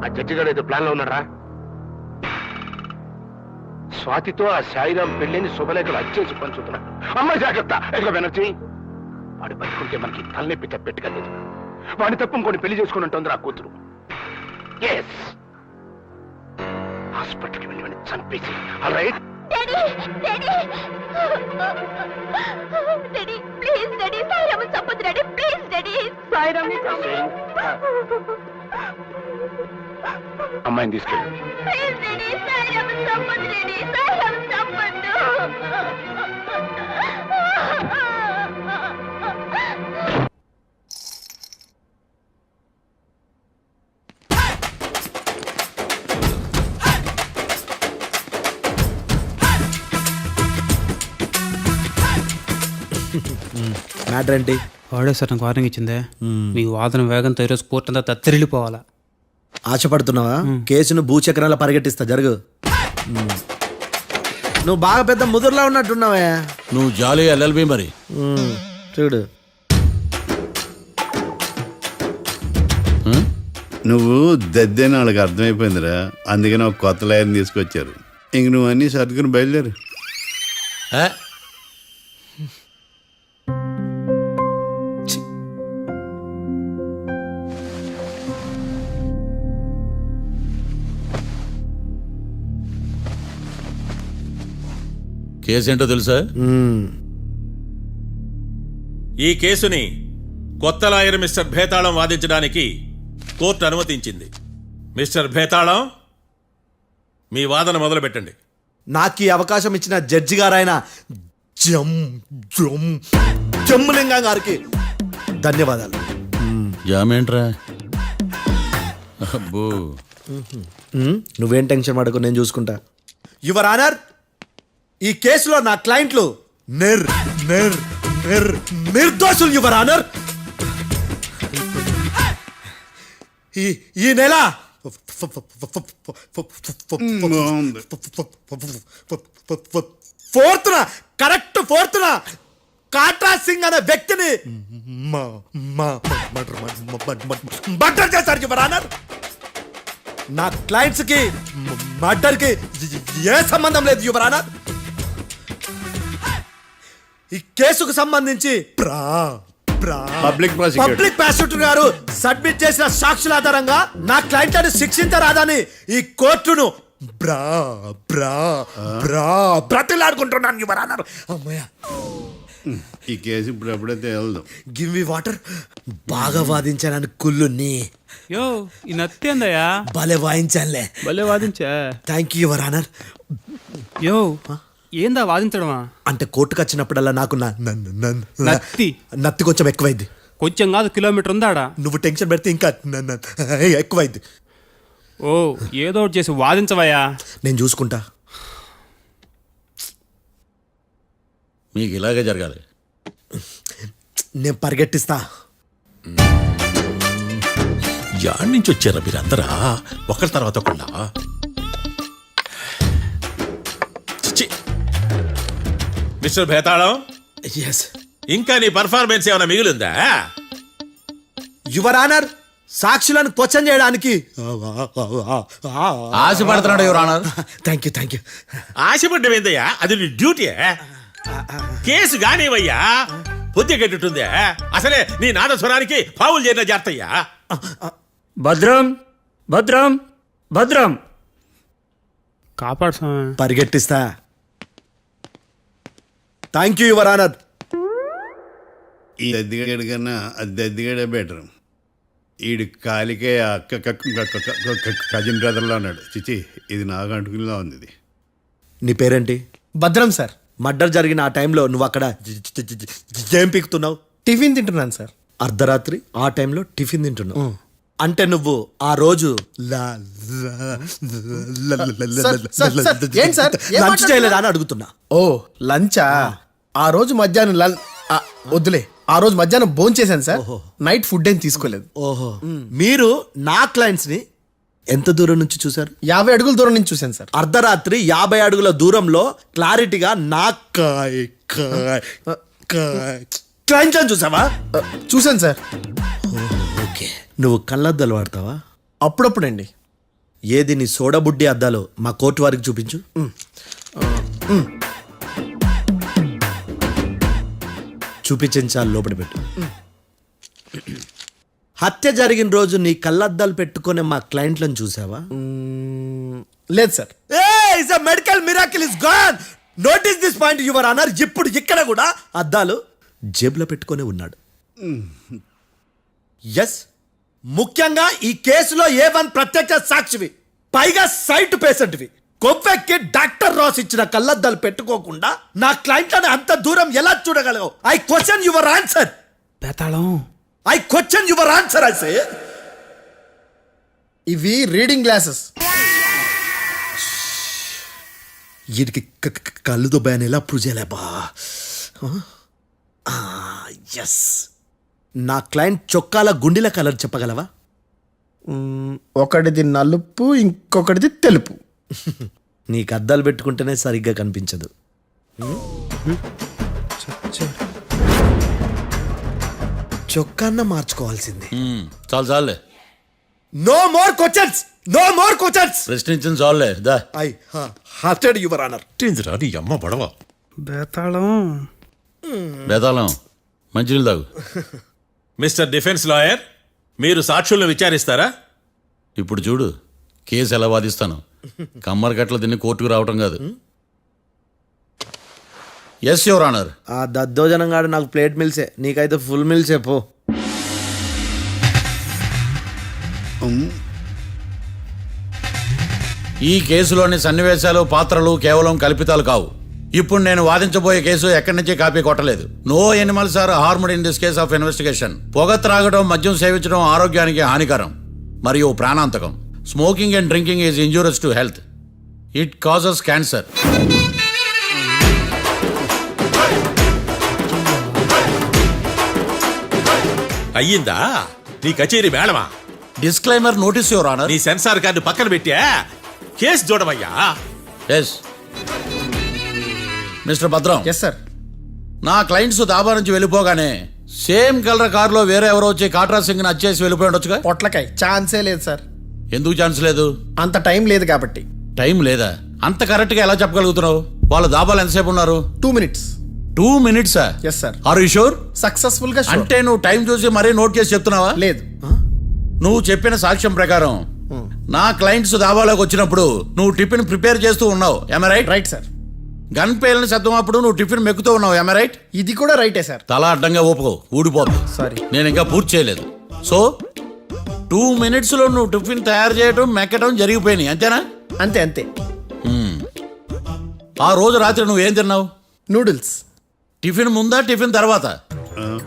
ఆ జడ్జి గారు ఏదో ప్లాన్ లో ఉన్నారా? స్వాతితో ఆ సాయిరాం పెళ్లిని శుభలేఖలు అచ్చేసి పంచుతున్నాడు. అమ్మాయి జాగ్రత్త. ఎదుగు బెనర్జీ, వాడు బతుకుంటే మనకి తలనొప్పి తప్పెట్టుగా లేదు. వాడిని తప్ప ఇంకొని పెళ్లి చేసుకుని ఉంటుంది ఆ కూతురు. ఎస్, హాస్పిటల్కి వెళ్ళి చంపేసి. All right. Daddy daddy daddy please daddy Sairam చంపొద్దు డాడీ ప్లీజ్ డాడీ సాయిరామ్ అమ్మాయిని తీసుకెళ్ళు. ప్లీజ్ డాడీ సాయిరామ్ చంపొద్దు డాడీ సాయిరామ్ చంపొద్దు. మ్యాటర్ ఏంటి? వాడే సార్ నాకు వార్నింగ్ ఇచ్చిందే, మీ వాదన వేగంతో ఈరోజు కోర్టు అంతా తత్తరిల్లిపోవాలా. ఆశపడుతున్నావా? కేసును భూచక్రాల పరిగెట్టిస్తా, జరుగు. నువ్వు బాగా పెద్ద ముదురులా ఉన్నట్టున్నావే. నువ్వు జాలి ఎల్ఎల్బి మరి. చూడు, నువ్వు దద్దేని వాళ్ళకి అర్థమైపోయిందిరా, అందుకని ఒక కొత్త లాయర్ని తీసుకొచ్చారు. ఇంక నువ్వు అన్నీ సర్దుకుని బయలుదేరు. కేసేంటో తెలుసా? ఈ కేసుని కొత్త లాయర్ మిస్టర్ భేతాళం వాదించడానికి కోర్టు అనుమతించింది. మిస్టర్ భేతాళం, మీ వాదన మొదలు పెట్టండి. నాకు ఈ అవకాశం ఇచ్చిన జడ్జి గారైన జమ్ములింగం గారికి ధన్యవాదాలు. జామేంట్రా? అబ్బో, నువ్వేం టెన్షన్ పడకు, నేను చూసుకుంటా. యువర్ ఆనర్, ఈ కేసులో నా క్లయింట్లు నిర్దోషులు యువర్ ఆనర్. ఈ నెల 4th correct 4th Katra Singh అనే వ్యక్తిని మర్డర్ చేశారు యువర్ ఆనర్. నా క్లయింట్స్ కి మర్డర్ కి ఏ సంబంధం లేదు యువర్ ఆనర్. ఈ కేసుకు సంబంధించి పబ్లిక్ ప్రాసిక్యూటర్ గారు సబ్మిట్ చేసిన సాక్షుల ఆధారంగా నా క్లయింట్లను శిక్షించరాదని ఈ కోర్టును బ్రతిలాడుకుంటున్నాను యువర్ ఆనర్. అమ్మయ్య, ఈ కేసు ఇప్పుడు ఎప్పుడైతే వెళ్దాం. Give me water. బాగా వాదించానని కుళ్ళుని. యో, ఈ నత్తేందయ్యా? భలే వాయించానులే. భలే వాదించా. Thank you your honour. Yo, ఏందా వాదించడమా? అంటే కోర్టుకు వచ్చినప్పుడల్లా నాకు నత్తి కొంచెం ఎక్కువైంది. కొంచెం కాదు, కిలోమీటర్ ఉందాడా. నువ్వు టెన్షన్ పెడితే ఇంకా ఎక్కువైంది. ఓ, ఏదో ఒకటి చేసి వాదించవయ్యా. నేను చూసుకుంటా. మీకు ఇలాగే జరగాలి. నేను పరిగెట్టిస్తా. యాడ్ నుంచి వచ్చారా మీరందరా ఒకరి తర్వాత ఒకళ్ళ? మిస్టర్ భేతాళం, ఇంకా నీ పర్ఫార్మెన్స్ ఏమైనా మిగిలిందా? యువర్ ఆనర్, సాక్షులను క్వశ్చన్ చేయడానికి ఆశపడుతున్నాడు యువర్ ఆనర్. Thank you. ఆశపడ్డం ఏందయ్యా? అది నీ డ్యూటీ. కేసు గానేవయ్యా, పొద్దు గట్టుందే. అసలే నీ నాదస్వరానికి పావులు చేరిన జాతయ్యా. భద్రం భద్రం భద్రం, కాపాడు. పరిగెట్టిస్తా. Thank you your honour. ఈ దద్దిగడ కన్నా అది దద్దిగడే బెటర్. ఈడు కాలికే కజిన్ బ్రదర్లో ఉన్నాడు. చిచి, ఇది నాకు అంటుకునిలా ఉంది. ఇది నీ పేరేంటి? భద్రం సార్. మర్డర్ జరిగిన ఆ టైంలో నువ్వు అక్కడ ఏం పీకుతున్నావు? టిఫిన్ తింటున్నాను సార్. అర్ధరాత్రి ఆ టైంలో టిఫిన్ తింటున్నావు అంటే నువ్వు ఆ రోజు లంచ్ చేయలేదా అని అడుగుతున్నా. ఓ, లంచా? ఆ రోజు మధ్యాహ్నం వద్దులే, ఆ రోజు మధ్యాహ్నం భోంచేశాను సార్. నైట్ ఫుడ్ ఏం తీసుకోలేదు. ఓహో, మీరు నా క్లయింట్స్ ని ఎంత దూరం నుంచి చూసారు? 50 అడుగుల దూరం నుంచి చూశాను సార్. అర్ధరాత్రి 50 అడుగుల దూరంలో క్లారిటీగా నా క్లయింట్ చూసావా? చూశాను సార్. ఓకే, నువ్వు కళ్ళద్దాలు వాడతావా? అప్పుడప్పుడండి. ఏది నీ సోడబుడ్డి అద్దాలు మా కోర్టు వారికి చూపించు. చూపించండి చాలు, లోపల పెట్టు. హత్య జరిగిన రోజు నీ కళ్ళద్దాలు పెట్టుకునే మా క్లయింట్లను చూసావా? లేదు sir. Is a medical miracle is gone. Notice this point your honour. ఇప్పుడు ఇక్కడ కూడా అద్దాలు జేబులో పెట్టుకొని ఉన్నాడు. ఎస్, ముఖ్యంగా ఈ కేసులో A1 ప్రత్యక్ష సాక్షివి, పైగా సైట్ పేషెంట్వి. కొవ్వెక్కి డాక్టర్ రాస్ ఇచ్చిన కళ్ళద్దాలు పెట్టుకోకుండా నా క్లయింట్లను అంత దూరం ఎలా చూడగలవు? I question your answer. బేతాళం, I question your answer. I say ఇవి రీడింగ్ గ్లాసెస్. వీడికి కళ్ళు దుబ్బాయని ఎలా ప్రూవ్ చేయలేబా? ఎస్, నా క్లయింట్ చొక్కాల గుండెల కలర్ చెప్పగలవా? ఒకటిది నలుపు, ఇంకొకటిది తెలుపు. నీకు అద్దాలు పెట్టుకుంటేనే సరిగ్గా కనిపించదు. చొక్కాన్న మార్చుకోవాల్సింది. చాలు చాలులే, no more questions, no more questions. ప్రశ్నించింది చాలులే. దా ఐ హార్టెడ్ యువర్ ఆనర్. నీ అమ్మ పడవ. బేతాళం, బేతాళం, మంచినీళ్ళు తాగు. మిస్టర్ డిఫెన్స్ లాయర్, మీరు సాక్షులను విచారిస్తారా? ఇప్పుడు చూడు కేసు ఎలా వాదిస్తాను. కమ్మరి కట్ల తిని కోర్టుకు రావటం కాదు. Yes your honour. ఆ దద్దోజనం గాడు నాకు ప్లేట్ మిల్సే, నీకైతే ఫుల్ మిల్సే పో. ఈ కేసులోని సన్నివేశాలు, పాత్రలు కేవలం కల్పితాలు కావు. ఇప్పుడు నేను వాదించబోయే కేసు ఎక్కడి నుంచి కాపీ కొట్టలేదు. No animals are harmed in this case of investigation. పొగ త్రాగడం, మద్యం సేవించడం ఆరోగ్యానికి హానికరం మరియు ప్రాణాంతకం. Smoking and drinking is injurious to health. It causes cancer. అయ్యిందా నీ కచేరీ మేడమా? Disclaimer notice your honour. నీ సెన్సార్ కార్డు పక్కన పెట్టా కేసు చూడమయ్యా. Yes Mr Bhadram. Yes sir. నా క్లయింట్స్ దాబా నుంచి వెళ్ళిపోగానే సేమ్ కలర్ కారులో వేరే ఎవరో వచ్చి కాట్రా సింగ్ ని వచ్చేసి వెళ్ళిపోయి ఉండొచ్చుగా. పొట్లకాయ ఛాన్సే లేదు సార్. ఎందుకు ఛాన్స్ లేదు? అంత టైం లేదు కాబట్టి. టైం లేదా? అంత కరెక్ట్ గా ఎలా చెప్పగలుగుతున్నావు? వాళ్ళ దాబాలు ఎంతసేపు ఉన్నారు? 2 minutes. 2 minutes? Yes sir. Are you sure? Successful గా. అంటే నువ్వు టైం చూసి మరీ నోట్ చేసి చెప్తున్నావా? లేదు. నువ్వు చెప్పిన సాక్ష్యం ప్రకారం నా క్లయింట్స్ దాబాలోకి వచ్చినప్పుడు నువ్వు టిఫిన్ ప్రిపేర్ చేస్తూ ఉన్నావు. am I right? Right sir. Gun పేలిన శబ్దం అప్పుడు నువ్వు టిఫిన్ మెక్కుతూ ఉన్నావు. am I right? ఇది కూడా రైటే సార్. తల అడ్డంగా ఊపుకో, ఊడిపోతుంది. సారీ, నేను ఇంకా పూర్తి చేయలేదు. సో 2 minutes లో నువ్వు టిఫిన్ తయారు చేయడం, మెక్కడం జరిగిపోయినాయి, అంతేనా? అంతే అంతే. ఆ రోజు రాత్రి నువ్వు ఏం తిన్నావు? నూడిల్స్. టిఫిన్ ముందా, టిఫిన్ తర్వాత?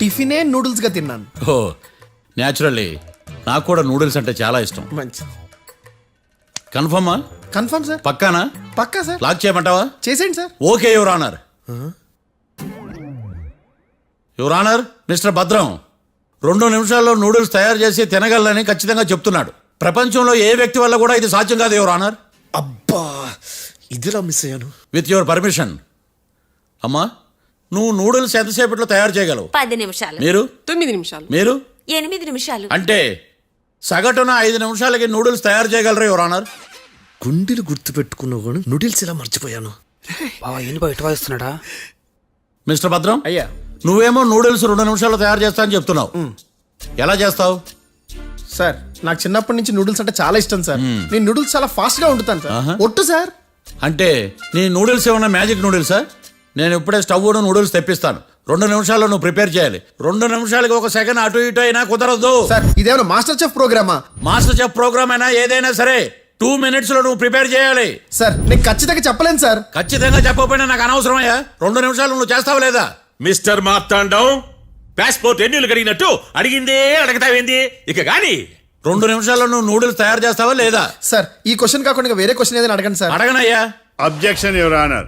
టిఫినే నూడిల్స్ గా తిన్నాను. ఓ న్యాచురల్లీ నాకు కూడా నూడిల్స్ అంటే చాలా ఇష్టం. మంచి. కన్ఫర్మా? Confirm sir. పక్కానా? పక్కా సార్. లాక్ చేయమంటావా? చేసేయండి sir. Okay your honour. Your honour, Mr Bhadram 2 నిమిషాల్లో నూడిల్స్ తయారు చేసి తినగలని ఖచ్చితంగా చెప్తున్నాడు. ప్రపంచంలో ఏ వ్యక్తి వల్ల కూడా ఇది సాధ్యం కాదు యువర్ ఆనర్. అబ్బా, ఇదిలా మిస్ అయ్యాను. With your permission. అమ్మా, నువ్వు నూడిల్స్ ఎంతసేపట్లో తయారు చేయగలవు? 10 నిమిషాలు. మీరు? 9 నిమిషాలు. మీరు? 8 నిమిషాలు. అంటే సగటున 5 నిమిషాలకి నూడిల్స్ తయారు చేయగలరు యువర్ ఆనర్. గుండెలు గుర్తు పెట్టుకున్నావు కానీ నూడిల్స్ ఇలా మర్చిపోయాను. బావా ఏంటి బయట వాయిస్తున్నాడా? మిస్టర్ భద్రం, అయ్యా, నువ్వేమో నూడిల్స్ 2 నిమిషాల్లో తయారు చేస్తా అని చెప్తున్నావు. ఎలా చేస్తావు? సార్ నాకు చిన్నప్పటి నుంచి నూడిల్స్ అంటే చాలా ఇష్టం సార్. నేను నూడిల్స్ చాలా ఫాస్ట్ గా వండుతాను సార్. ఒట్టు సార్. అంటే నీ నూడిల్స్ ఏమన్నా మ్యాజిక్ నూడిల్సా? నేను ఇప్పుడే స్టవ్ నూడిల్స్ తెప్పిస్తాను. 2 నిమిషాల్లో నువ్వు ప్రిపేర్ చేయాలి. 2 నిమిషాలకి 1 సెకండ్ అటు ఇటు అయినా కుదరదు సార్. ఇదేమన్నా మాస్టర్ చెఫ్ ప్రోగ్రామా? మాస్టర్ చెఫ్ ప్రోగ్రామ్ అయినా ఏదైనా సరే 2 minutes లో నువ్వు ప్రిపేర్ చేయాలి. సార్ నేను ఖచ్చితంగా చెప్పలేను సార్. ఖచ్చితంగా చెప్పకపోయినా నాకు అనవసరమయ్యా. 2 నిమిషాలు నువ్వు చేస్తావా లేదా? మిస్టర్ మార్తాండం, పాస్పోర్ట్ ఎన్నిళ్ళు కడిగినట్టు అడిగిందే అడగతావేంది? ఇక గాని 2 నిమిషాల్లో నువ్వు నూడిల్స్ తయారు చేస్తావా లేదా? సార్ ఈ క్వశ్చన్ కాకుండా వేరే క్వశ్చన్ ఏదైనా అడగండి సార్. అడగనయ్యా. Objection your honour.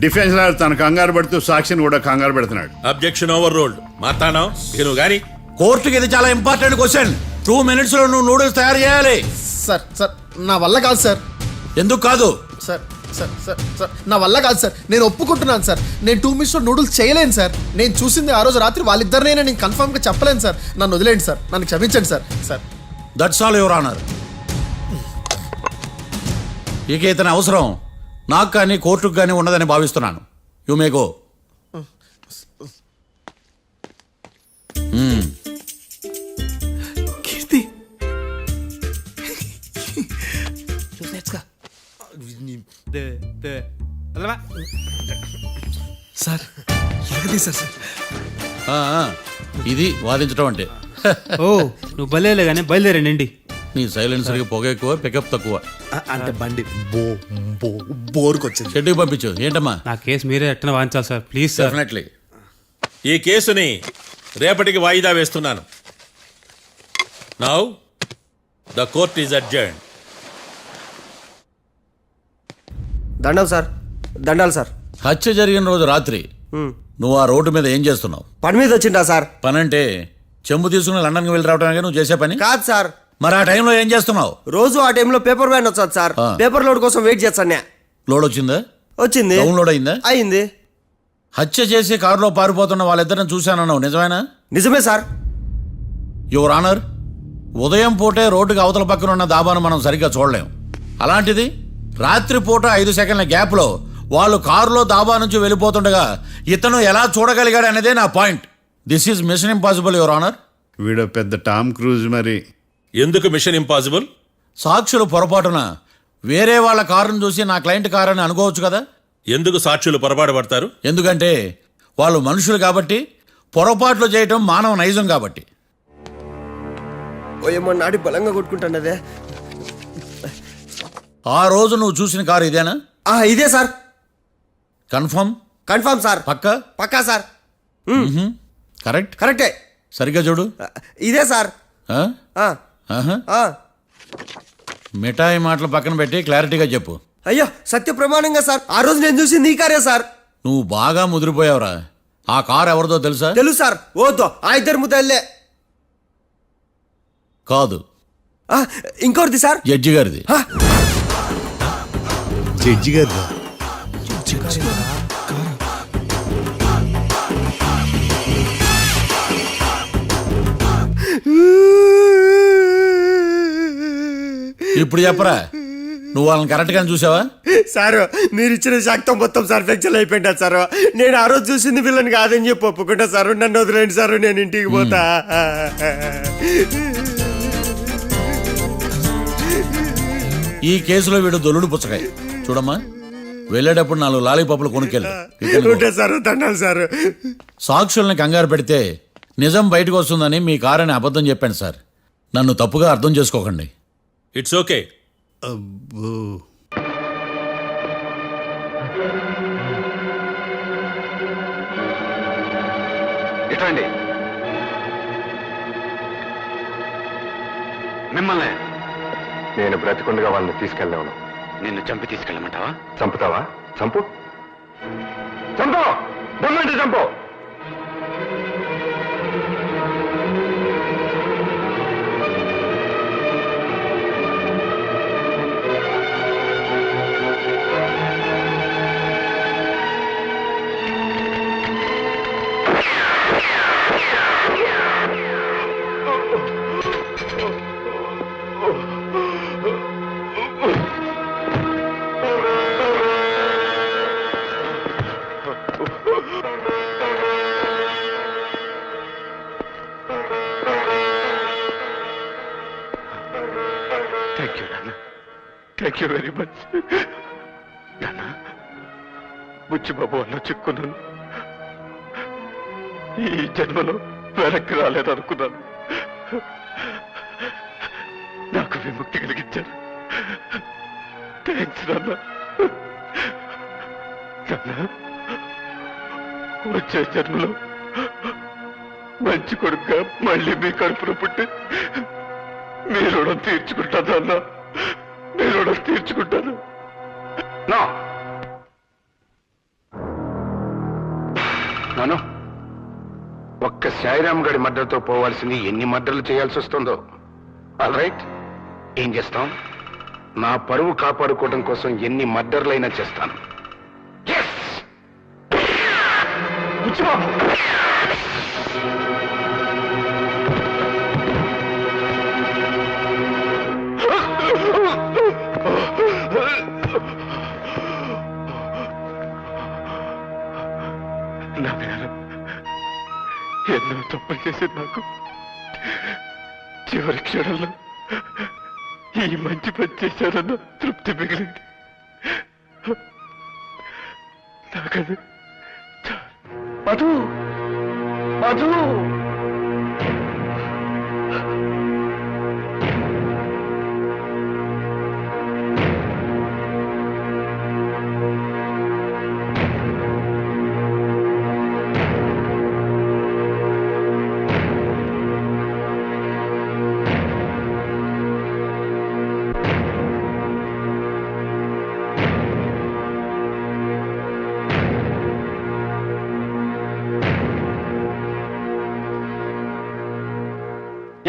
Defence lawyer తన కంగారు పడుతూ సాక్షిని కూడా కంగారు పెడుతున్నాడు. Objection over ruled. మార్తాండం, ఇక నువ్వు గాని. కోర్టుకి ఇది చాలా ఇంపార్టెంట్ క్వశ్చన్. 2 minutes లో నువ్వు నూడిల్స్ తయారు చేయాలి. సార్ సార్ నా వల్ల కాదు సార్. ఎందుకు కాదు? సార్ సార్ సార్ సార్ నా వల్ల కాదు సార్. నేను ఒప్పుకుంటున్నాను సార్. నేను 2 minutes లో నూడిల్స్ చేయలేను సార్. నేను చూసింది ఆ రోజు రాత్రి వాళ్ళిద్దరినైనా నేను కన్ఫర్మ్ గా చెప్పలేను సార్. నన్ను వదిలేండి సార్. నన్ను క్షమించండి sir. Sir that's all your honour. ఇక ఇతని అవసరం నాకు కానీ కోర్టుకు కానీ ఉండదని భావిస్తున్నాను. You may go. Keerthi, sir ఎలాగది సార్ ఆ, ఇది వాదించడం అంటే. ఓ నువ్వు బలేలే కానీ బయలుదేరండి. నీ సైలెన్సర్కి పొగ ఎక్కువ, పికప్ తక్కువ. అంటే బండి బోర్కొచ్చింది. షెడ్యూల్ పంపించు. ఏంటమ్మా? నా కేసు మీరే ఎట్టన వాయించాలి సార్, ప్లీజ్ సార్. డెఫినెట్లీ. ఈ కేసుని రేపటికి వాయిదా వేస్తున్నాను. Now the court is adjourned. దండాలు సార్, దండాలు సార్. హత్య జరిగిన రోజు రాత్రి నువ్వు ఆ రోడ్డు మీద ఏం చేస్తున్నావు? పని మీద వచ్చిందా సార్? పని అంటే చెంబు తీసుకుని లండన్కి వెళ్ళి రావడానికి నువ్వు చేసే పని కాదు సార్. మరి ఆ టైంలో ఏం చేస్తున్నావు? రోజు ఆ టైంలో పేపర్ వ్యాన్ వచ్చాది సార్. పేపర్ లోడ్ కోసం వెయిట్ చేస్తాను. లోడ్ వచ్చిందా? వచ్చింది. డౌన్లోడ్ అయిందా? అయింది. హత్య చేసి కారులో పారిపోతున్న వాళ్ళిద్దరిని చూశానన్నావు, నిజమేనా? నిజమే సార్. యువర్ ఆనర్, ఉదయం పూటే రోడ్డుకి అవతల పక్కన ఉన్న దాబాను మనం సరిగ్గా చూడలేం. అలాంటిది రాత్రి పూట 5 సెకండ్ల గ్యాప్లో వాళ్ళు కారులో దాబా నుంచి వెళ్ళిపోతుండగా ఇతను ఎలా చూడగలిగాడు అనేదే నా point. This is mission impossible your honour. వీడో పెద్ద టామ్ క్రూజ్. మరి ఎందుకు మిషన్ ఇంపాసిబుల్? సాక్షులు పొరపాటున వేరే వాళ్ళ కారును చూసి నా క్లయింట్ కారు అని అనుకోవచ్చు కదా. ఎందుకు సాక్షులు పొరపాటు పడతారు? ఎందుకంటే వాళ్ళు మనుషులు కాబట్టి, పొరపాట్లు చేయటం మానవ నైజం కాబట్టి. ఓయమ్మ నాడి బలంగా కొట్టుకుంటానదే. ఆ రోజు నువ్వు చూసిన కారు ఇదేనా? ఇదే సార్. కన్ఫర్మ్? Confirm sir. పక్కా? పక్కా సార్. కరెక్ట్? కరెక్టే. సరిగ్గా చూడు. ఇదే సార్. మిఠాయి మాటలు పక్కన పెట్టి క్లారిటీగా చెప్పు. అయ్యో సత్య ప్రమాణంగా సార్, ఆ రోజు నేను చూసింది ఈ కారే సార్. నువ్వు బాగా ముదిరిపోయావురా. ఆ కారు ఎవరిదో తెలుసా? తెలుసు సార్. ఓతో ఆ ఇద్దరు ముద్దల్లే. కాదు, ఇంకోటిది సార్. జడ్జి గారిది. జడ్జి గారిదా? ఇప్పుడు చెప్పరా, నువ్వు వాళ్ళని కరెక్ట్ గానే చూసావా? సార్ మీరు ఇచ్చిన శాక్తం మొత్తం సార్ ఫ్రాక్చర్ అయిపోయింటా సార్. నేను ఆ రోజు చూసింది వీళ్ళని కాదని చెప్పి ఒప్పుకుంటా సార్. నన్ను వదిలేండి సార్, నేను ఇంటికి పోతా. ఈ కేసులో వీడు దొల్లుడు పుచ్చకాయ. చూడమ్మా, వెళ్ళేటప్పుడు 4 లాలీపాపులు కొనుక్కెళ్ళు. Sir దండాలి sir. సాక్షుల్ని కంగారు పెడితే నిజం బయటకు వస్తుందని మీ కారని అబద్ధం చెప్పాను సార్. నన్ను తప్పుగా అర్థం చేసుకోకండి. It's okay. అబ్బో, ఎటండి మిమ్మల్ని? నేను బ్రతికుండగా వాళ్ళని తీసుకెళ్ళాను. నిన్ను చంపి తీసుకెళ్ళమంటావా? చంపుతావా? చంపు, చంపు, దమ్మంటే చంపు. థ్యాంక్ యూ వెరీ మచ్ నాన్న. బుచ్చిబాబు వల్ల చిక్కున్నాను. ఈ జన్మలో వెనక్కి రాలేదనుకున్నాను. నాకు విముక్తి కలిగించారు. థ్యాంక్స్ నాన్న. వచ్చే జన్మలో మంచి కొడుకుగా మళ్ళీ మీ కడుపున పుట్టి మీ రుణం తీర్చుకుంటాను అన్నా. మీ రుణం తీర్చుకుంటాను. నాను, ఒక్క సాయిరామ్ గడి మర్డర్తో పోవాల్సింది ఎన్ని మర్డర్లు చేయాల్సి వస్తుందో. ఆల్ రైట్, ఏం చేస్తాం? నా పరువు కాపాడుకోవడం కోసం ఎన్ని మర్డర్లైనా చేస్తాను. ఎన్నో తప్పులు చేసింది నాకు. చివరి క్షణంలో ఈ మంచి పని చేశానన్న తృప్తి మిగిలింది. మధు మధు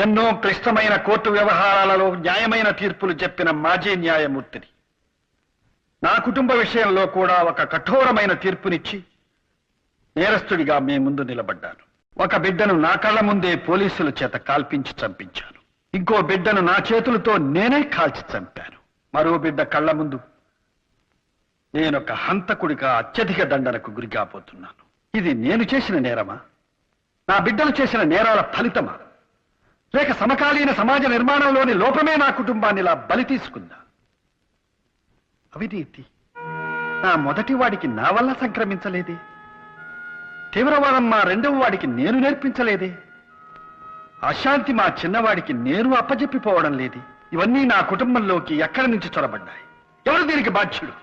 ఎన్నో క్లిష్టమైన కోర్టు వ్యవహారాలలో న్యాయమైన తీర్పులు చెప్పిన మాజీ న్యాయమూర్తిని. నా కుటుంబ విషయంలో కూడా ఒక కఠోరమైన తీర్పునిచ్చి నేరస్తుడిగా మీ ముందు నిలబడ్డాను. ఒక బిడ్డను నా కళ్ళ ముందే పోలీసుల చేత కాల్పించి చంపించాను. ఇంకో బిడ్డను నా చేతులతో నేనే కాల్చి చంపాను. మరో బిడ్డ కళ్ళ ముందు నేనొక హంతకుడిగా అత్యధిక దండనకు గురి కాబోతున్నాను. ఇది నేను చేసిన నేరమా? నా బిడ్డలు చేసిన నేరాల ఫలితమా? లేక సమకాలీన సమాజ నిర్మాణంలోని లోపమే నా కుటుంబాన్ని ఇలా బలి తీసుకుందా? అవినీతి నా మొదటి వాడికి నా వల్ల సంక్రమించలేదే. తీవ్రవాదం మా రెండవ వాడికి నేను నేర్పించలేదే. అశాంతి మా చిన్నవాడికి నేను అప్పజెప్పిపోవడం లేదే. ఇవన్నీ నా కుటుంబంలోకి ఎక్కడి నుంచి చొరబడ్డాయి? ఎవరు దీనికి బాధ్యుడు?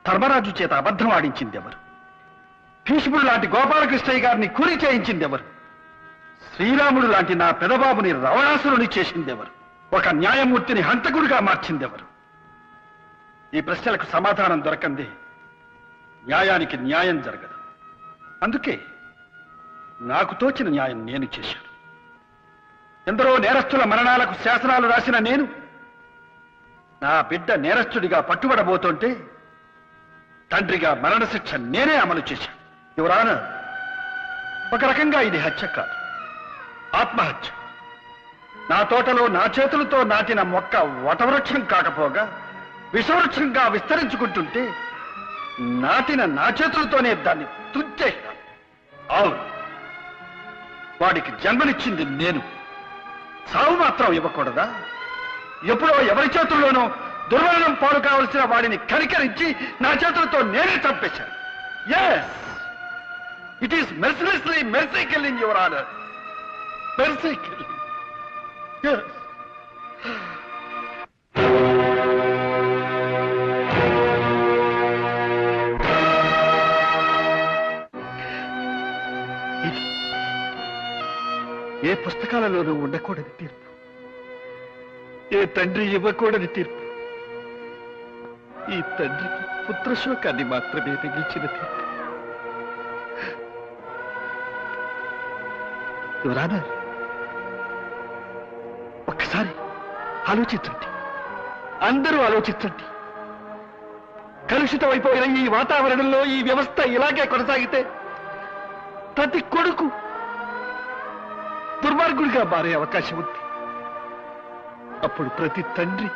ధర్మరాజు చేత అబద్ధం ఆడించింది ఎవరు? భీష్ముడు లాంటి గోపాలకృష్ణయ్య గారిని కూలి చేయించింది ఎవరు? శ్రీరాముడు లాంటి నా పెదబాబుని రావణాసురుని చేసిందెవరు? ఒక న్యాయమూర్తిని హంతకుడిగా మార్చిందెవరు? ఈ ప్రశ్నలకు సమాధానం దొరకందే న్యాయానికి న్యాయం జరగదు. అందుకే నాకు తోచిన న్యాయం నేను చేశాను. ఎందరో నేరస్తుల మరణాలకు శాసనాలు రాసిన నేను నా బిడ్డ నేరస్తుడిగా పట్టుబడబోతుంటే తండ్రిగా మరణశిక్ష నేనే అమలు చేశాను. యువరానా, ఒక రకంగా ఇది హత్య కాదు, ఆత్మహత్య. నా తోటలో నా చేతులతో నాటిన మొక్క వటవృక్షం కాకపోగా విషవృక్షంగా విస్తరించుకుంటుంటే నాటిన నా చేతులతోనే దాన్ని తుంచేశాను. అవును, వాడికి జన్మనిచ్చింది నేను. సావు మాత్రం ఇవ్వకూడదా? ఎప్పుడో ఎవరి చేతుల్లోనో దుర్మరణం పాలు కావలసిన వాడిని కనికరించి నా చేతులతో నేనే చంపేశాను. Yes, it is mercilessly mercy killing, your honour. Mercy killing. Yes. ఇది ఏ పుస్తకాలలోనూ ఉండకూడని తీర్పు, ఏ తండ్రి ఇవ్వకూడని తీర్పు. ఈ తండ్రికి పుత్రశోకాన్ని మాత్రమే మిగిల్చిన తీర్పు. యువరానా, ఒక్కసారి ఆలోచించండి, అందరూ ఆలోచించండి. కలుషితమైపోయిన ఈ వాతావరణంలో ఈ వ్యవస్థ ఇలాగే కొనసాగితే ప్రతి కొడుకు దుర్మార్గుడిగా మారే అవకాశం ఉంది. అప్పుడు ప్రతి తండ్రి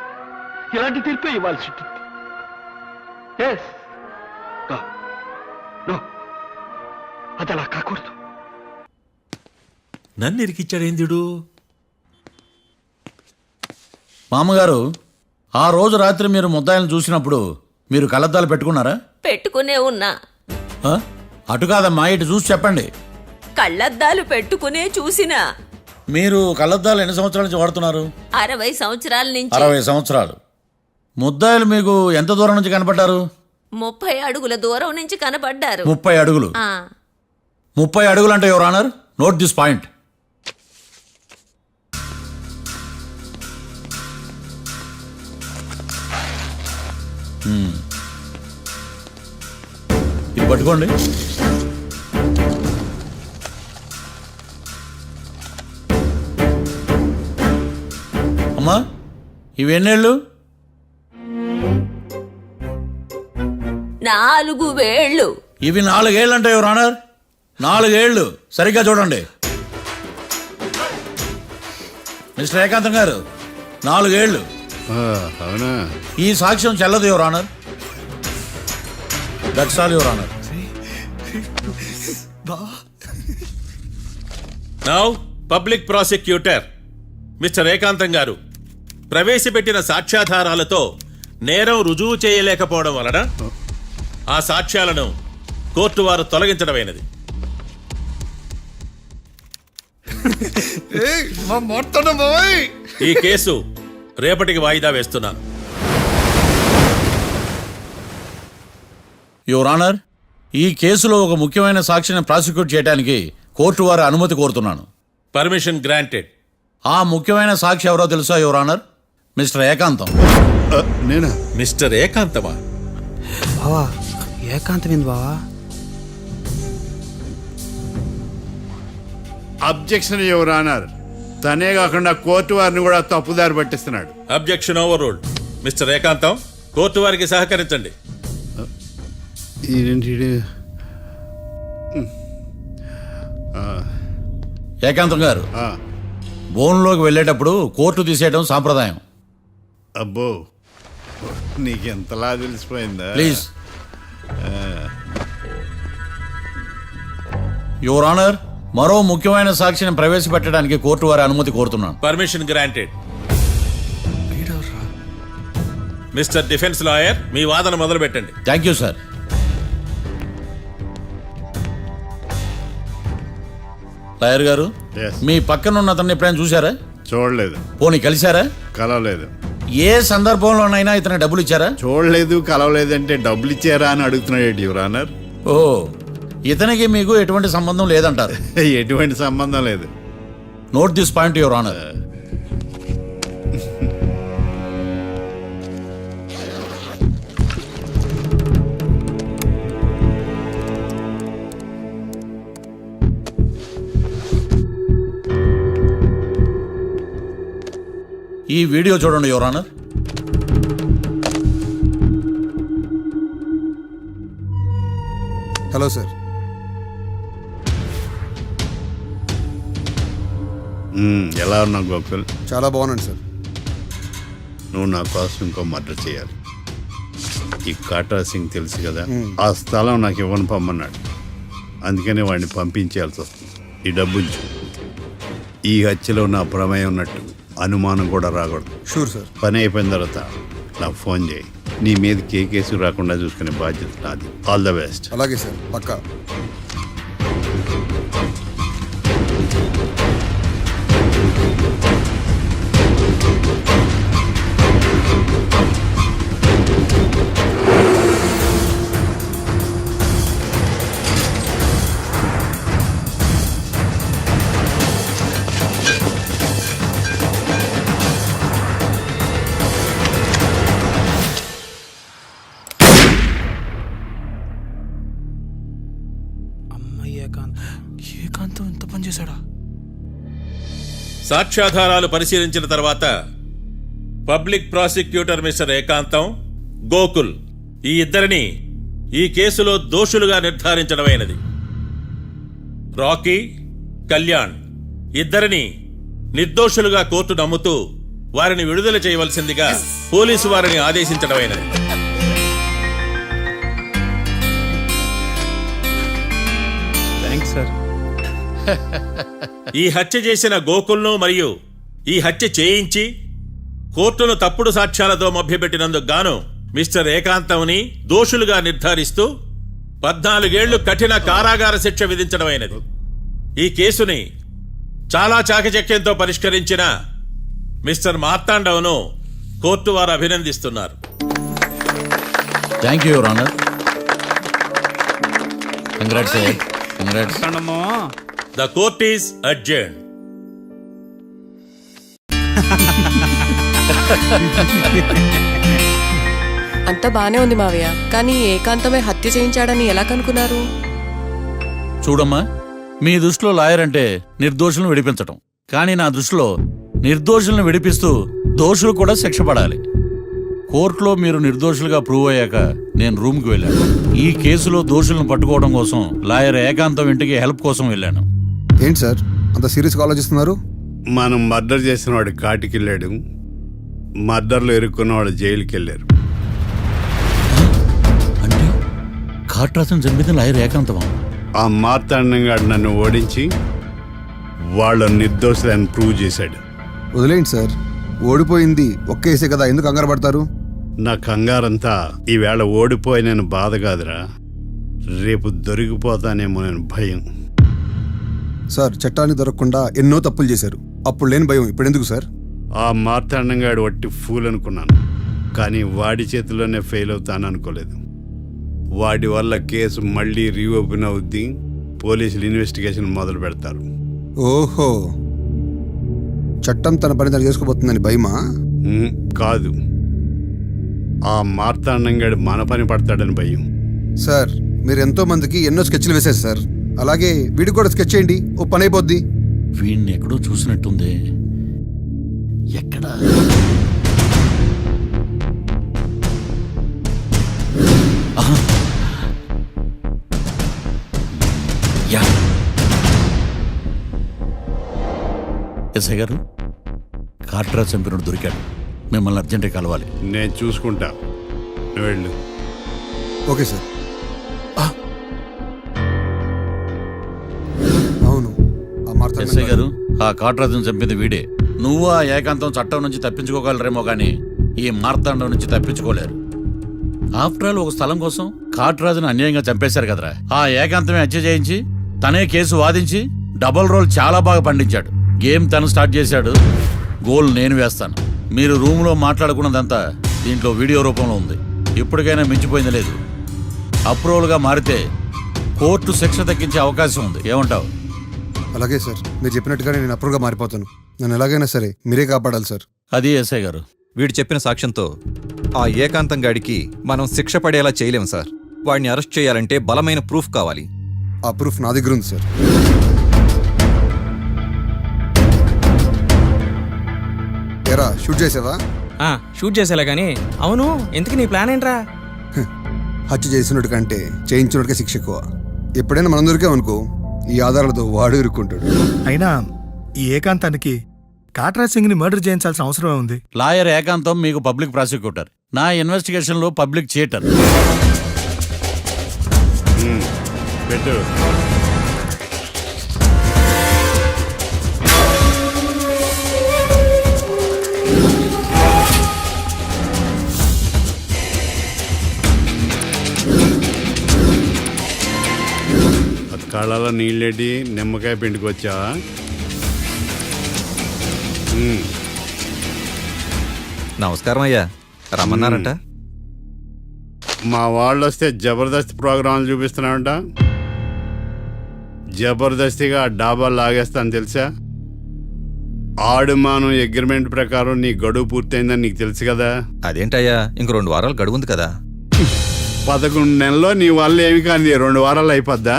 ఇలాంటి తీర్పే ఇవ్వాల్సి ఉంటుంది. ఎస్, నో, అది అలా కాకూడదు. నన్ను ఇరికిచ్చాడేందుడు? మామగారు, ఆ రోజు రాత్రి మీరు ముద్దాయిలను చూసినప్పుడు మీరు కళ్ళద్దాలు పెట్టుకున్నారా? పెట్టుకునే ఉన్నా. అటు కాదమ్మా, ఇటు చూసి చెప్పండి. కళ్ళద్దాలు పెట్టుకునే చూసినా. మీరు కళ్ళద్దాలు ఎన్ని సంవత్సరాల నుంచి వాడుతున్నారు? 60 సంవత్సరాల నుంచి. 60 సంవత్సరాలు. ముద్దాయిలు మీకు ఎంత దూరం నుంచి కనపడ్డారు? 30 అడుగుల దూరం నుంచి కనపడ్డారు. 30 అడుగులు? 30 అడుగులు అంటే your honour, note this point. ఇది పట్టుకోండి. అమ్మా, ఇవి ఎన్నేళ్ళు? 4 వేళ్ళు. ఇవి 4 ఏళ్ళు అంటే యువర్ ఆనర్, 4 ఏళ్ళు. సరిగ్గా చూడండి మిస్టర్ ఏకాంతం గారు, 4 ఏళ్ళు. అవునా? ఈ సాక్ష్యం చెల్లదు your honour. That's all your honour. Now public prosecutor mister ఏకాంతం గారు ప్రవేశపెట్టిన సాక్ష్యాధారాలతో నేరం రుజువు చేయలేకపోవడం వలన ఆ సాక్ష్యాలను కోర్టు వారు తొలగించడమైనది. ఈ కేసు రేపటికి వాయిదా వేస్తున్నాను. యువర్ ఆనర్, ఈ కేసులో ఒక ముఖ్యమైన సాక్షిని ప్రాసిక్యూట్ చేయడానికి కోర్టు వారి అనుమతి కోరుతున్నాను. Permission granted. ఆ ముఖ్యమైన సాక్షి ఎవరో తెలుసా యువర్ ఆనర్? మిస్టర్ ఏకాంతం. నేనా? మిస్టర్ ఏకాంతమా? బావా ఏకాంతమైంది బావా. Objection your honour. తనే కాకుండా కోర్టు వారిని కూడా తప్పుదారి పట్టిస్తున్నాడు. Objection overruled. Mr Ekantam, court వారికి సహకరించండి. ఏకాంతం గారు, బోన్లోకి వెళ్ళేటప్పుడు కోర్టు తీసేయడం సాంప్రదాయం. అబ్బో, నీకెంతలా తెలిసిపోయిందా? ప్లీజ్. యువర్ ఆనర్, మరో ముఖ్యమైన సాక్షిని ప్రవేశపెట్టడానికి కోర్టు వారి అనుమతి కోరుతున్నాను. Permission granted. Mr defence lawyer, మీ వాదన మొదలు పెట్టండి. Thank you sir. లాయర్ గారు, మీ పక్కన ఉన్న అతన్ని ఎప్పుడైనా చూసారా? చూడలేదు. పోనీ కలిశారా? కలవలేదు. ఏ సందర్భంలోనైనా ఇతను డబ్బులు ఇచ్చారా? చూడలేదు, కలవలేదంటే డబ్బులు ఇచ్చారా అని అడుగుతున్నాడు యువర్ ఆనర్. ఓ, ఇతనికి మీకు ఎటువంటి సంబంధం లేదంటారు? ఎటువంటి సంబంధం లేదు. Note this point your honour. ఈ వీడియో చూడండి యువర్ ఆనర్. Hello sir. ఎలా ఉన్నావు గోకుల్? చాలా బాగున్నాను సార్. నువ్వు నా కోసం ఇంకో మర్డర్ చేయాలి. ఈ కాటా సింగ్ తెలుసు కదా, ఆ స్థలం నాకు ఇవ్వని పమ్మన్నాడు. అందుకనే వాడిని పంపించాల్సి వస్తుంది. ఈ డబ్బు ఈ హత్యలో నా ప్రమేయం ఉన్నట్టు అనుమానం కూడా రాకూడదు. Sure sir. పని అయిపోయిన తర్వాత నాకు ఫోన్ చేయి. నీ మీద కేసు రాకుండా చూసుకునే బాధ్యత నాది. All the best. అలాగే సార్, పక్కా. ఏకాంతం ఇంత పని చేశాడా? సాక్ష్యాధారాలు పరిశీలించిన తర్వాత పబ్లిక్ ప్రాసిక్యూటర్ మిస్టర్ ఏకాంతం, గోకుల్ ఈ ఇద్దరిని ఈ కేసులో దోషులుగా నిర్ధారించడమైనది. రాకీ, కళ్యాణ్ ఇద్దరిని నిర్దోషులుగా కోర్టు నమ్ముతూ వారిని విడుదల చేయవలసిందిగా పోలీసు వారిని ఆదేశించడమైనది. ఈ హత్య చేసిన గోకుల్ను మరియు ఈ హత్య చేయించి కోర్టును తప్పుడు సాక్ష్యాలతో మభ్యపెట్టినందుకు గాను మిస్టర్ ఏకాంతంని దోషులుగా నిర్ధారిస్తూ 14 ఏళ్లు కఠిన కారాగార శిక్ష విధించడమైనది. ఈ కేసుని చాలా చాకచక్యంతో పరిష్కరించిన మిస్టర్ మార్తాండవను కోర్టు వారు అభినందిస్తున్నారు. Thank you your honour. Congrats. Congrats. The court is adjourned. అంతా బానే ఉంది మావయ్య, కానీ ఏకాంతమే హత్య చేయించాడని ఎలా కనుక్కున్నారు? చూడమ్మా, మీ దృష్టిలో లాయర్ అంటే నిర్దోషులను విడిపించటం, కానీ నా దృష్టిలో నిర్దోషులను విడిపిస్తూ దోషులు కూడా శిక్ష పడాలి. కోర్టులో మీరు నిర్దోషులుగా ప్రూవ్ అయ్యాక నేను రూమ్కి వెళ్ళాను. ఈ కేసులో దోషులను పట్టుకోవడం కోసం లాయర్ ఏకాంతం ఇంటికి హెల్ప్ కోసం వెళ్ళాను. ఏంటి సార్ అంత సీరియస్గా ఆలోచిస్తున్నారు? మనం మర్డర్ చేసిన వాడు కాటికి వెళ్ళాడు, మర్డర్లో ఇరుక్కున్న వాడు జైలుకి వెళ్ళారు. అంటే కాట్రాసం చంపిన లాయర్ ఏకాంతమా? ఆ మార్తాండంగాడు నన్ను ఓడించి వాళ్ళ నిర్దోషులని ప్రూవ్ చేశాడు. వదిలేండి సార్, ఓడిపోయింది ఒక్క కేసే కదా, ఎందుకు కంగారు పడతారు? నా కంగారంతా ఈవేళ ఓడిపోయిన బాధ కాదురా, రేపు దొరికిపోతానేమో నేను భయం. సార్ చట్టానికి దొరకకుండా ఎన్నో తప్పులు చేశారు, అప్పుడు లేని భయం ఇప్పుడు ఎందుకు సార్? ఆ మార్తాండంగాడు వట్టి ఫూల్ అనుకున్నాను, కానీ వాడి చేతిలోనే ఫెయిల్ అవుతాను అనుకోలేదు. వాడి వల్ల కేసు మళ్ళీ రీఓపెన్ అవుద్ది, పోలీసులు ఇన్వెస్టిగేషన్ మొదలు పెడతారు. ఓహో, చట్టం తన పని తను చేసుకోబోతుందని భయమా? కాదు, ఆ మార్తాండంగాడు మన పని పడతాడని భయం. సార్ మీరు ఎంతో మందికి ఎన్నో స్కెచ్లు వేశారు సార్, అలాగే వీడికి కూడా స్కెచ్ చేయండి, ఓ పని అయిపోద్ది. వీడిని ఎక్కడో చూసినట్టుంది. ఎక్కడ? ఎస్ఐ గారు, కాట్రా చంపినోడు దొరికాడు, మిమ్మల్ని అర్జెంటే కలవాలి. నేను చూసుకుంటా, నువ్వు వెళ్ళు. Okay sir. అవును, ఎస్ఐ గారు, ఆ కాట్రాజును చంపింది వీడే. నువ్వు ఆ ఏకాంతం చట్టం నుంచి తప్పించుకోగలరేమో కానీ ఈ మార్తాండం నుంచి తప్పించుకోలేరు. ఆఫ్టర్ ఆల్ ఒక స్థలం కోసం కాట్రాజును అన్యాయంగా చంపేశారు కదరా. ఆ ఏకాంతమే హత్య చేయించి తనే కేసు వాదించి డబుల్ రోల్ చాలా బాగా పండించాడు. గేమ్ తను స్టార్ట్ చేశాడు, గోల్ నేను వేస్తాను. మీరు రూమ్లో మాట్లాడుకున్నదంతా దీంట్లో వీడియో రూపంలో ఉంది. ఇప్పటికైనా మించిపోయింది లేదు. అప్రూవల్గా మారితే కోర్టు శిక్ష తగ్గించే అవకాశం ఉంది. ఏమంటావు? అలాగే సార్, మీరు చెప్పినట్టుగానే నేను అప్రూవ్గా మారిపోతాను. నన్ను ఎలాగైనా సరే మీరే కాపాడాలి సార్. అది ఎస్ఐ గారు. వీడు చెప్పిన సాక్ష్యంతో ఆ ఏకాంతం గాడికి మనం శిక్ష పడేలా చేయలేం సార్. వాడిని అరెస్ట్ చేయాలంటే బలమైన ప్రూఫ్ కావాలి. ఆ ప్రూఫ్ నా దగ్గర ఉంది సార్. ఎరా షూట్ చేసావా? షూట్ చేసేలా గానీ. అవును, ఎందుకు నీ ప్లాన్ ఏంట్రా? హత్య చేసినట్టు కంటే చేయించినట్టుగా శిక్ష ఎక్కువ. ఎప్పుడైనా మనం దొరికామనుకో ఈ ఆధారాలతో వాడు ఇరుక్కుంటాడు. అయినా ఈ ఏకాంతానికి కాట్రా సింగ్ ని మర్డర్ చేయించాల్సిన అవసరమే ఉంది. లాయర్ ఏకాంతం మీకు పబ్లిక్ ప్రాసిక్యూటర్, నా ఇన్వెస్టిగేషన్ లో పబ్లిక్ థియేటర్. పెట్టు. కళ్ళలో నీళ్ళేటి నిమ్మకాయ పిండుకొచ్చావా? నమస్కారం అయ్యా, రమ్మన్నారంట. మా వాళ్ళు వస్తే జబర్దస్త్ ప్రోగ్రాంలు చూపిస్తున్నామంట. జబర్దస్తిగా డాబా లాగేస్తాను తెలుసా? ఆడుమానం అగ్రిమెంట్ ప్రకారం నీ గడువు పూర్తయిందని నీకు తెలుసు కదా. అదేంటయ్యా, ఇంక 2 వారాలు గడువు ఉంది కదా. 11 నెలల్లో నీ వల్ల ఏమి కానీ 2 వారాలు అయిపోద్దా?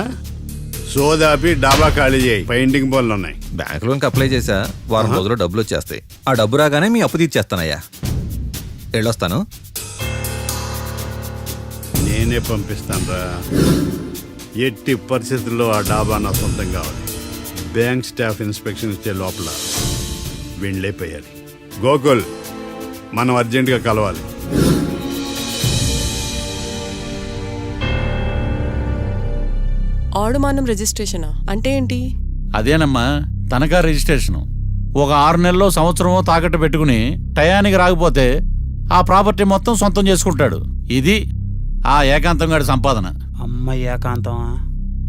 సోదాపి డాబా ఖాళీ చేయి, పెయింటింగ్ పనులు ఉన్నాయి. బ్యాంక్ లోన్కి అప్లై చేశా, వారం రోజుల్లో డబ్బులు వచ్చేస్తాయి. ఆ డబ్బు రాగానే మీ అప్పు తీర్చేస్తానయ్యా. వెళ్ళొస్తాను. నేనే పంపిస్తాను రా. ఎట్టి పరిస్థితుల్లో ఆ డాబా నా సొంతం కావాలి. బ్యాంక్ స్టాఫ్ ఇన్స్పెక్షన్ ఇచ్చే లోపల వెళ్ళైపోయాలి. గోకుల్, మనం అర్జెంటుగా కలవాలి. ఆడుమానం రిజిస్ట్రేషనా అంటే ఏంటి? అదేనమ్మా, తనఖా రిజిస్ట్రేషను. ఒక 6 నెలల్లో సంవత్సరమో తాకట్టు పెట్టుకుని టయానికి రాకపోతే ఆ ప్రాపర్టీ మొత్తం సొంతం చేసుకుంటాడు. ఇది ఆ ఏకాంతం గారి సంపాదన. అమ్మ ఏకాంతం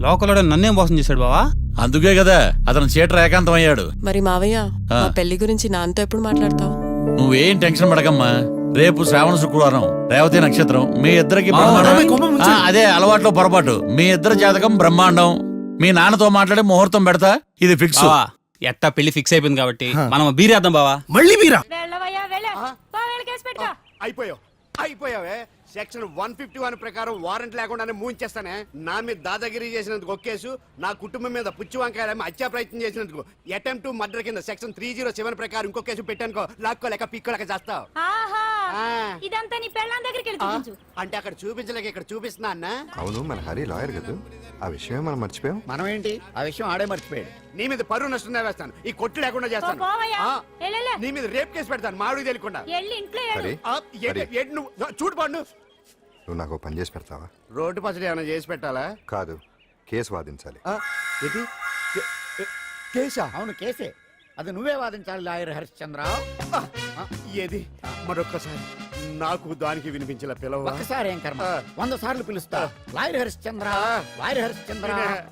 లోకల్లో నన్నేం మోసం చేశాడు బావా? అందుకే కదా అతను చీటర్ ఏకాంతం అయ్యాడు. మరి మావయ్య, మా పెళ్లి గురించి నాన్నతో ఎప్పుడు మాట్లాడతావు? నువ్వేం టెన్షన్ పడకమ్మా. రేపు శ్రావణ శుక్రవారం, రేవతి నక్షత్రం. మీ ఇద్దరికి అదే అలవాట్లో పొరపాటు. మీ ఇద్దరి జాతకం బ్రహ్మాండం. మీ నాన్నతో మాట్లాడి ముహూర్తం పెడతా. ఇది ఫిక్స్. ఎట్టా పెళ్లి ఫిక్స్ అయిపోయింది కాబట్టి మనం బీరేద్దాం బావా. మళ్ళీ బీరా? అయిపోయావే. సెక్షన్ 151 ప్రకారం వారెంట్ లేకుండానే మూయించేస్తానే. నా మీద దాదాగిరి చేసినందుకు ఒక కేసు, నా కుటుంబం మీద పుచ్చి వంకాయలేమో హత్యా ప్రయత్నం చేసినందుకు అటెంప్ట్ టు మర్డర్ కింద సెక్షన్ 307 ప్రకారం ఇంకో కేసు పెట్టానుకో, లాక్కోలేక పిక్కోలేక చేస్తావు. ఇదంతా నీ పెళ్ళాం దగ్గరికి వెళ్ళి చూపించు. అంటే అక్కడ చూపించలేక ఇక్కడ చూపిస్తున్నా అన్న. అవును, మన హరి లాయర్ కదా, ఆ విషయం మనం మర్చిపోయాం. మనం ఏంటి ఆ విషయం ఆడే మర్చిపోయాడు. నీ మీద పరువు నష్టం వేస్తాను, ఈ కొట్టు లేకుండా చేస్తాను. నీ మీద రేప్ కేసు పెడతాను మాడికి తెలియకుండా. చూడు పండు, నువ్వు నాకు పని చేసి పెడతావా? రోడ్డు పసడి ఏమైనా చేసి పెట్టాలా? కాదు, కేసు వాదించాలి. కేసా? అవును కేసే. అది నువ్వే వాదించాలి లాయర్ హరిశ్చంద్ర. ఏది మరొక్కసారి నాకు దానికి వినిపించిన పిలవ ఒక్కసారి ఏం కర్మ 100 సార్లు పిలుస్తా lawyer Harishchandra lawyer Harishchandra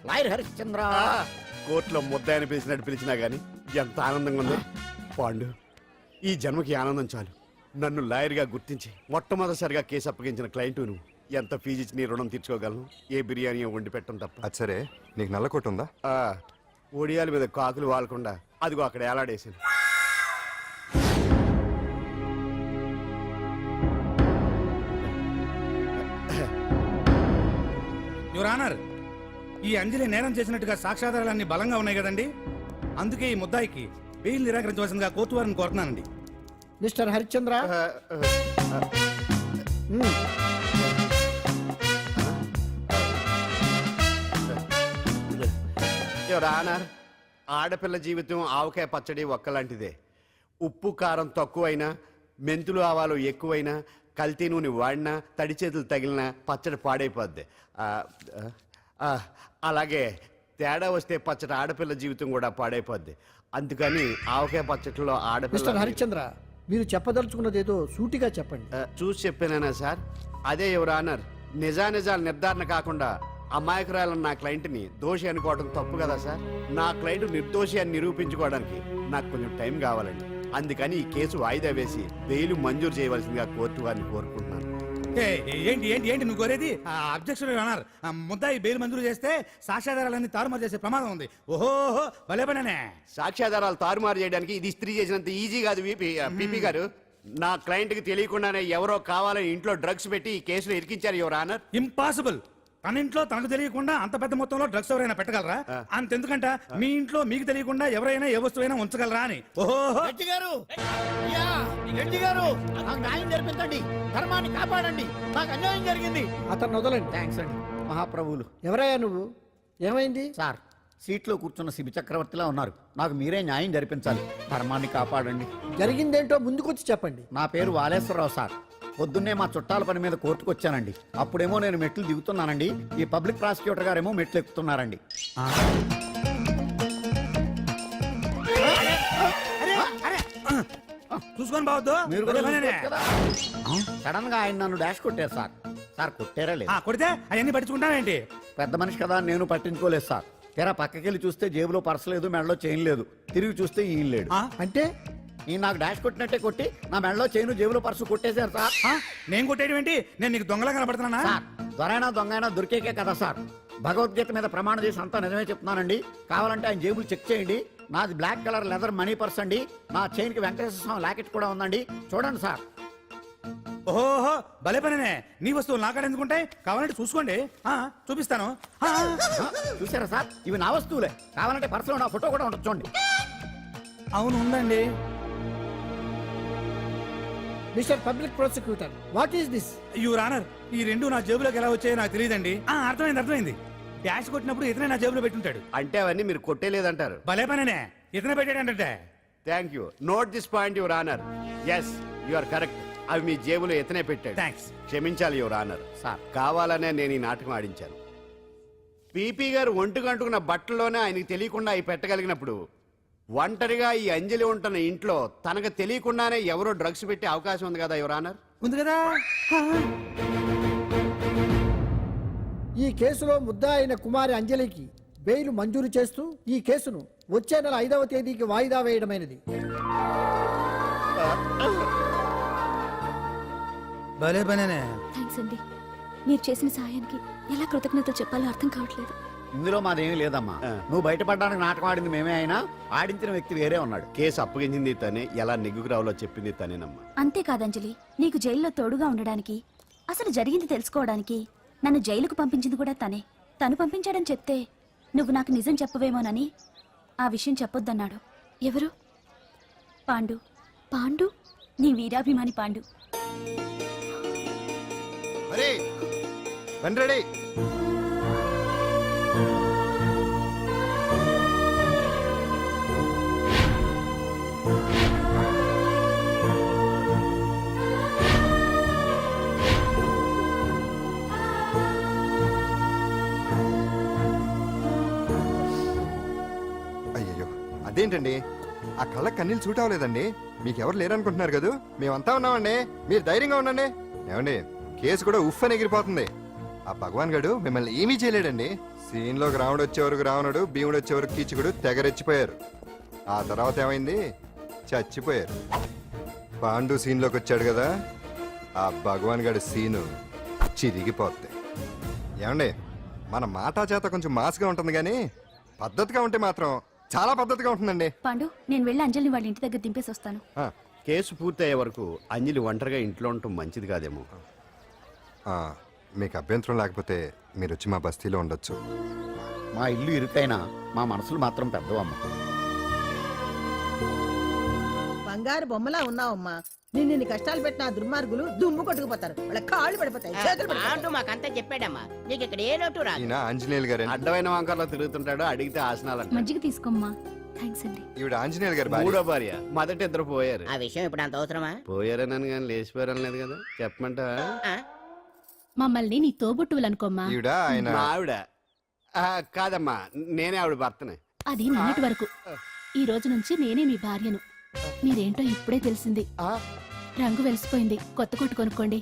lawyer Harishchandra. కోర్టులో ముద్దాయని పిలిచినట్టు పిలిచినా గాని ఎంత ఆనందంగా ఉందో. పాండు, ఈ జన్మకి ఆనందం చాలు. నన్ను లాయర్గా గుర్తించి మొట్టమొదటిసారిగా కేసు అప్పగించిన క్లయింట్ నువ్వు. ఎంత ఫీజు ఇచ్చి నీ రుణం తీర్చుకోగలను? ఏ బిర్యానీ వండి పెట్టడం తప్ప. అది సరే, నీకు నల్ల కొట్టు ఉందా? ఒడియాల మీద కాకులు వాలకుండా అదిగో అక్కడ ఏలాడేసింది. యువర్ ఆనర్, ఈ అంజలి నేరం చేసినట్టుగా సాక్ష్యాధారాలన్నీ బలంగా ఉన్నాయి కదండి. అందుకే ఈ ముద్దాయికి బెయిల్ నిరాకరించవలసిందిగా కోర్టు వారిని కోరుతున్నానండి. మిస్టర్ హరిశ్చంద్ర, యువర్ ఆనర్, ఆడపిల్ల జీవితం ఆవకాయ పచ్చడి ఒక్కలాంటిదే. ఉప్పు కారం తక్కువైనా, మెంతులు ఆవాలు ఎక్కువైనా, కల్తీ నూనె వాడినా, తడి చేతులు తగిలినా పచ్చడి పాడైపోద్ది. అలాగే తేడా వస్తే పచ్చడి ఆడపిల్ల జీవితం కూడా పాడైపోద్ది. అందుకని ఆవకాయ పచ్చడిలో మిస్టర్ ఆడపిల్ల. హరిశ్చంద్ర, మీరు చెప్పదలుచుకున్నది ఏదో సూటిగా చెప్పండి. చూసి చెప్పానా సార్? అదే యువర్ ఆనర్, నిజానిజాలు నిర్ధారణ కాకుండా అమాయకురాలన్న నా క్లయింట్ని దోషి అనుకోవడం తప్పు కదా సార్? నా క్లయింట్ నిర్దోషి అని నిరూపించుకోవడానికి నాకు కొంచెం టైం కావాలండి. అందుకని ఈ కేసు వాయిదా వేసి బెయిల్ మంజూరు చేయవలసిందిగా కోర్టు వారిని కోరుకుంటున్నాను. ఏంటి ఏంటి ఏంటి నువ్వు కోరేది? అబ్జెక్షన్ యువర్ ఆనర్, ముద్దాయి బెయిల్ మంజూరు చేస్తే సాక్ష్యాధారాలన్నీ తారుమారు చేసే ప్రమాదం ఉంది. ఓహో భలే పనేనే. సాక్ష్యాధారాలు తారుమారు చేయడానికి ఇది ఇస్త్రీ చేసినంత ఈజీ కాదు పిపి గారు. నా క్లయింట్ కి తెలియకుండానే ఎవరో కావాలని ఇంట్లో డ్రగ్స్ పెట్టి ఈ కేసులో ఇరికించారు యువర్ ఆనర్. ఇంపాసిబుల్. తన ఇంట్లో తనకు తెలియకుండా అంత పెద్ద మొత్తంలో డ్రగ్స్ ఎవరైనా పెట్టగలరా? అంతెందుకంట మీ ఇంట్లో మీకు తెలియకుండా ఎవరైనా ఏ వస్తువైనా ఉంచగలరా అని. ఓహో నాకు న్యాయం జరిపించండి, ధర్మాన్ని కాపాడండి, నాకు అన్యాయం జరిగింది. అతను వదలండి. థ్యాంక్స్ అండి మహాప్రభువులు. ఎవరయ్యా నువ్వు? ఏమైంది? సార్, సీట్లో కూర్చున్న శిబి చక్రవర్తిలా ఉన్నారు. నాకు మీరే న్యాయం జరిపించాలి, ధర్మాన్ని కాపాడండి. జరిగిందేంటో ముందుకొచ్చి చెప్పండి. నా పేరు వాలేశ్వరరావు సార్. పొద్దున్నే మా చుట్టాల పని మీద కోర్టుకు వచ్చానండి. అప్పుడేమో నేను మెట్లు దిగుతున్నానండి, ఈ పబ్లిక్ ప్రాసిక్యూటర్ గారేమో మెట్లు ఎక్కుతున్నారండి. చూసుకొని బావద్దు. మీరు సడన్ గా ఆయన నన్ను డాష్ కొట్టారు సార్. సార్ కొట్టారా లేదు? కొడితే అవన్నీ పట్టించుకుంటావేంటి? పెద్ద మనిషి కదా అని నేను పట్టించుకోలేదు సార్. తెరా పక్కకెళ్ళి చూస్తే జేబులో పర్స్ లేదు, మెడలో చైన్ లేదు. తిరిగి చూస్తే ఈయన లేడు. అంటే ఈ నాకు డాష్ కొట్టినట్టే కొట్టి నా మెడలో చైన్ జేబులో పర్సు కొట్టేశారు సార్. నేను కొట్టేయడం ఏంటి? నేను నీకు దొంగలా కనబడుతున్నా? సార్, దొరైనా దొంగైనా దొరికేకే కదా సార్. భగవద్గీత మీద ప్రమాణం చేసి అంతా నిజమే చెప్తున్నానండి. కావాలంటే ఆయన జేబులు చెక్ చేయండి. నాది black colour leather money purse అండి. నా చైన్ కి వెంకటేశ్వర స్వామి లాకెట్ కూడా ఉందండి, చూడండి సార్. ఓహో భలే పనే. నీ వస్తువులు నాకాడ ఎందుకుంటాయి? కావాలంటే చూసుకోండి, చూపిస్తాను. చూసారా సార్, ఇవి నా వస్తువులే. కావాలంటే పర్సులో నా ఫోటో కూడా ఉండొచ్చు చూడండి. అవును ఉందండి. Mister public prosecutor, what is this? Your honour, ఈ రెండు నా జేబులోకి ఎలా వచ్చాయో నాకు తెలియదండి. అర్థమైంది. డాష్ కొట్టినప్పుడు ఇతనే నా జేబులో పెట్టుంటాడు. అంటే అవన్నీ మీరు కొట్టేలేదంటారు? భలే పనేనే, ఇతనే పెట్టాడంటే. Thank you. Note this point your honour. Yes, you are correct. అవి మీ జేబులో ఎత్తనే పెట్టాడు. థ్యాంక్స్. క్షమించాలి యువర్ ఆనర్. సార్, కావాలనే నేను ఈ నాటకం ఆడించాను. పీపీ గారు ఒంటికి అంటుకున్న బట్టల్లోనే ఆయనకి తెలియకుండా అవి పెట్టగలిగినప్పుడు, ఒంటరిగా ఈ అంజలి ఉంటున్న ఇంట్లో తనకు తెలియకుండానే ఎవరో డ్రగ్స్ పెట్టే అవకాశం ఉంది కదా యువర్ ఆనర్? ఉంది కదా. ఈ కేసులో ముద్దా అయిన కుమారి అంజలికి బెయిల్ మంజూరు చేస్తూ ఈ కేసును వచ్చే నెల 5వ తేదీకి వాయిదా వేయడమైనది. భలే పనేనే. థ్యాంక్స్ అండి, మీరు చేసిన సహాయానికి ఎలా కృతజ్ఞతలు చెప్పాలో అర్థం కావట్లేదు. ఇందులో మాదేమీ లేదమ్మా. నువ్వు బయటపడడానికి నాటకం ఆడింది మేమే అయినా ఆడించిన వ్యక్తి వేరే ఉన్నాడు. కేసు అప్పగించింది తనే, ఎలా నెగ్గుకు రావాలో చెప్పింది తనేనమ్మా. అంతేకాదంజలి, నీకు జైల్లో తోడుగా ఉండడానికి, అసలు జరిగింది తెలుసుకోవడానికి నన్ను జైలుకు పంపించింది కూడా తనే. తను పంపించాడని చెప్తే నువ్వు నాకు నిజం చెప్పవేమోనని ఆ విషయం చెప్పొద్దన్నాడు. ఎవరు? పాండు. పాండు, నీ వీరాభిమాని పాండు. రెడీ. అయ్యో, అదేంటండి ఆ కళ్ళ కన్నీళ్ళు సూట్ అవ్వలేదండి. మీకు ఎవరు లేరనుకుంటున్నారు కదా, మేమంతా ఉన్నామండి. మీరు ధైర్యంగా ఉండండి. ఏమండి, కేసు కూడా ఉఫ్ అని ఎగిరిపోతుంది. ఆ భగవాన్ గడు మిమ్మల్ని ఏమీ చేయలేడండి. సీన్లోకి రాముడు వచ్చే వరకు రావణుడు, భీముడు వచ్చే వరకు కీచుకుడు తెగరెచ్చిపోయారు. ఆ తర్వాత ఏమైంది, చచ్చిపోయారు. పాండు సీన్లోకి వచ్చాడు కదా, ఆ భగవాన్ గడి సీను చిరిగిపోద్ది. ఏమండి, మన మాటా చేత కొంచెం మాస్గా ఉంటుంది కానీ పద్ధతిగా ఉంటే మాత్రం చాలా పద్ధతిగా ఉంటుందండి. పాండు, నేను వెళ్ళి అంజలిని వాళ్ళ ఇంటి దగ్గర దింపేసి వస్తాను. కేసు పూర్తయ్యే వరకు అంజలి ఒంటరిగా ఇంట్లో ఉండటం మంచిది కాదేమో. మీకు అభ్యంతరం లేకపోతే మీరు వచ్చి మా బస్తీలో ఉండొచ్చు. మా ఇల్లు ఇరుకైనా మా మనసులు మాత్రం పెద్దవమ్మ. బంగారు బొమ్మలా ఉన్నావమ్మా. నిన్ను కష్టాలు పెట్టిన దుర్మార్గులు దుమ్ము కొట్టుకుపోతారు. వాళ్ళ కాళ్ళు పడిపోతాయి, చేతులు పడిపోతాయి. మాకంతా చెప్పాడమ్మా, నీకు ఇక్కడ ఏ లోటు రా. ఈయన ఆంజనేయులు గారు. అడ్డమైన వంకర్లో తిరుగుతుంటాడు, అడిగితే ఆసనాలు. మజ్జిగ తీసుకోమ్మా. థ్యాంక్స్ అండి. ఈవిడ ఆంజనేయులు గారు భార్య. మూడో భార్య. మొదట ఇద్దరు పోయారు. ఆ విషయం ఇప్పుడు అంత అవసరమా? పోయారనని కానీ లేచిపోయారని లేదు కదా, చెప్పమంటా? మమ్మల్ని నీ తోబుట్టువులు అనుకోమ్మా. ఈవిడ ఆయన. మా ఆవిడ కాదమ్మా, నేనే ఆవిడ భర్తనే. అది నిన్నటి వరకు. ఈ రోజు నుంచి నేనే మీ భార్యను. మీరేంటో ఇప్పుడే తెలిసింది. రంగు వెలిసిపోయింది, కొత్త కొట్టు కొనుక్కోండి.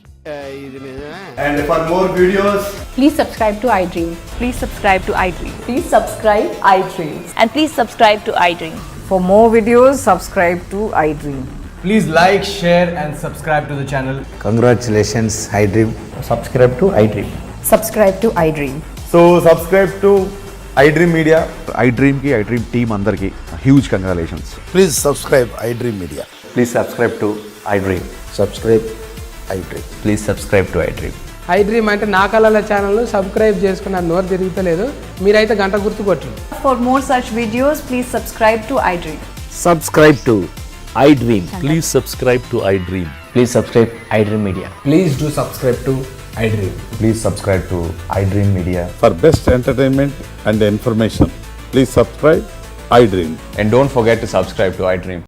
ఇది నిజమే. And for more videos, please subscribe to iDream. Please subscribe to iDream. Please subscribe iDream. And please subscribe to iDream. For more videos subscribe to iDream. please like, share and subscribe to the channel. Congratulations iDream. Subscribe to iDream. Subscribe to iDream. So subscribe to iDream Media. iDream కి iDream team అందరికి huge congratulations. Please subscribe iDream media. Please subscribe to iDream. Subscribe iDream. Please subscribe to iDream. iDream అంటే నా కళల channel subscribe చేసుకున్న నోరు తిరుగుతలేదు. మీరైతే గంట గుర్తు కొట్టండి. For more such videos please subscribe to iDream. Subscribe to iDream. Please subscribe to iDream. Please subscribe iDream media. Please do subscribe to iDream. Please subscribe to iDream media. For best entertainment and information please subscribe iDream. And don't forget to subscribe to iDream.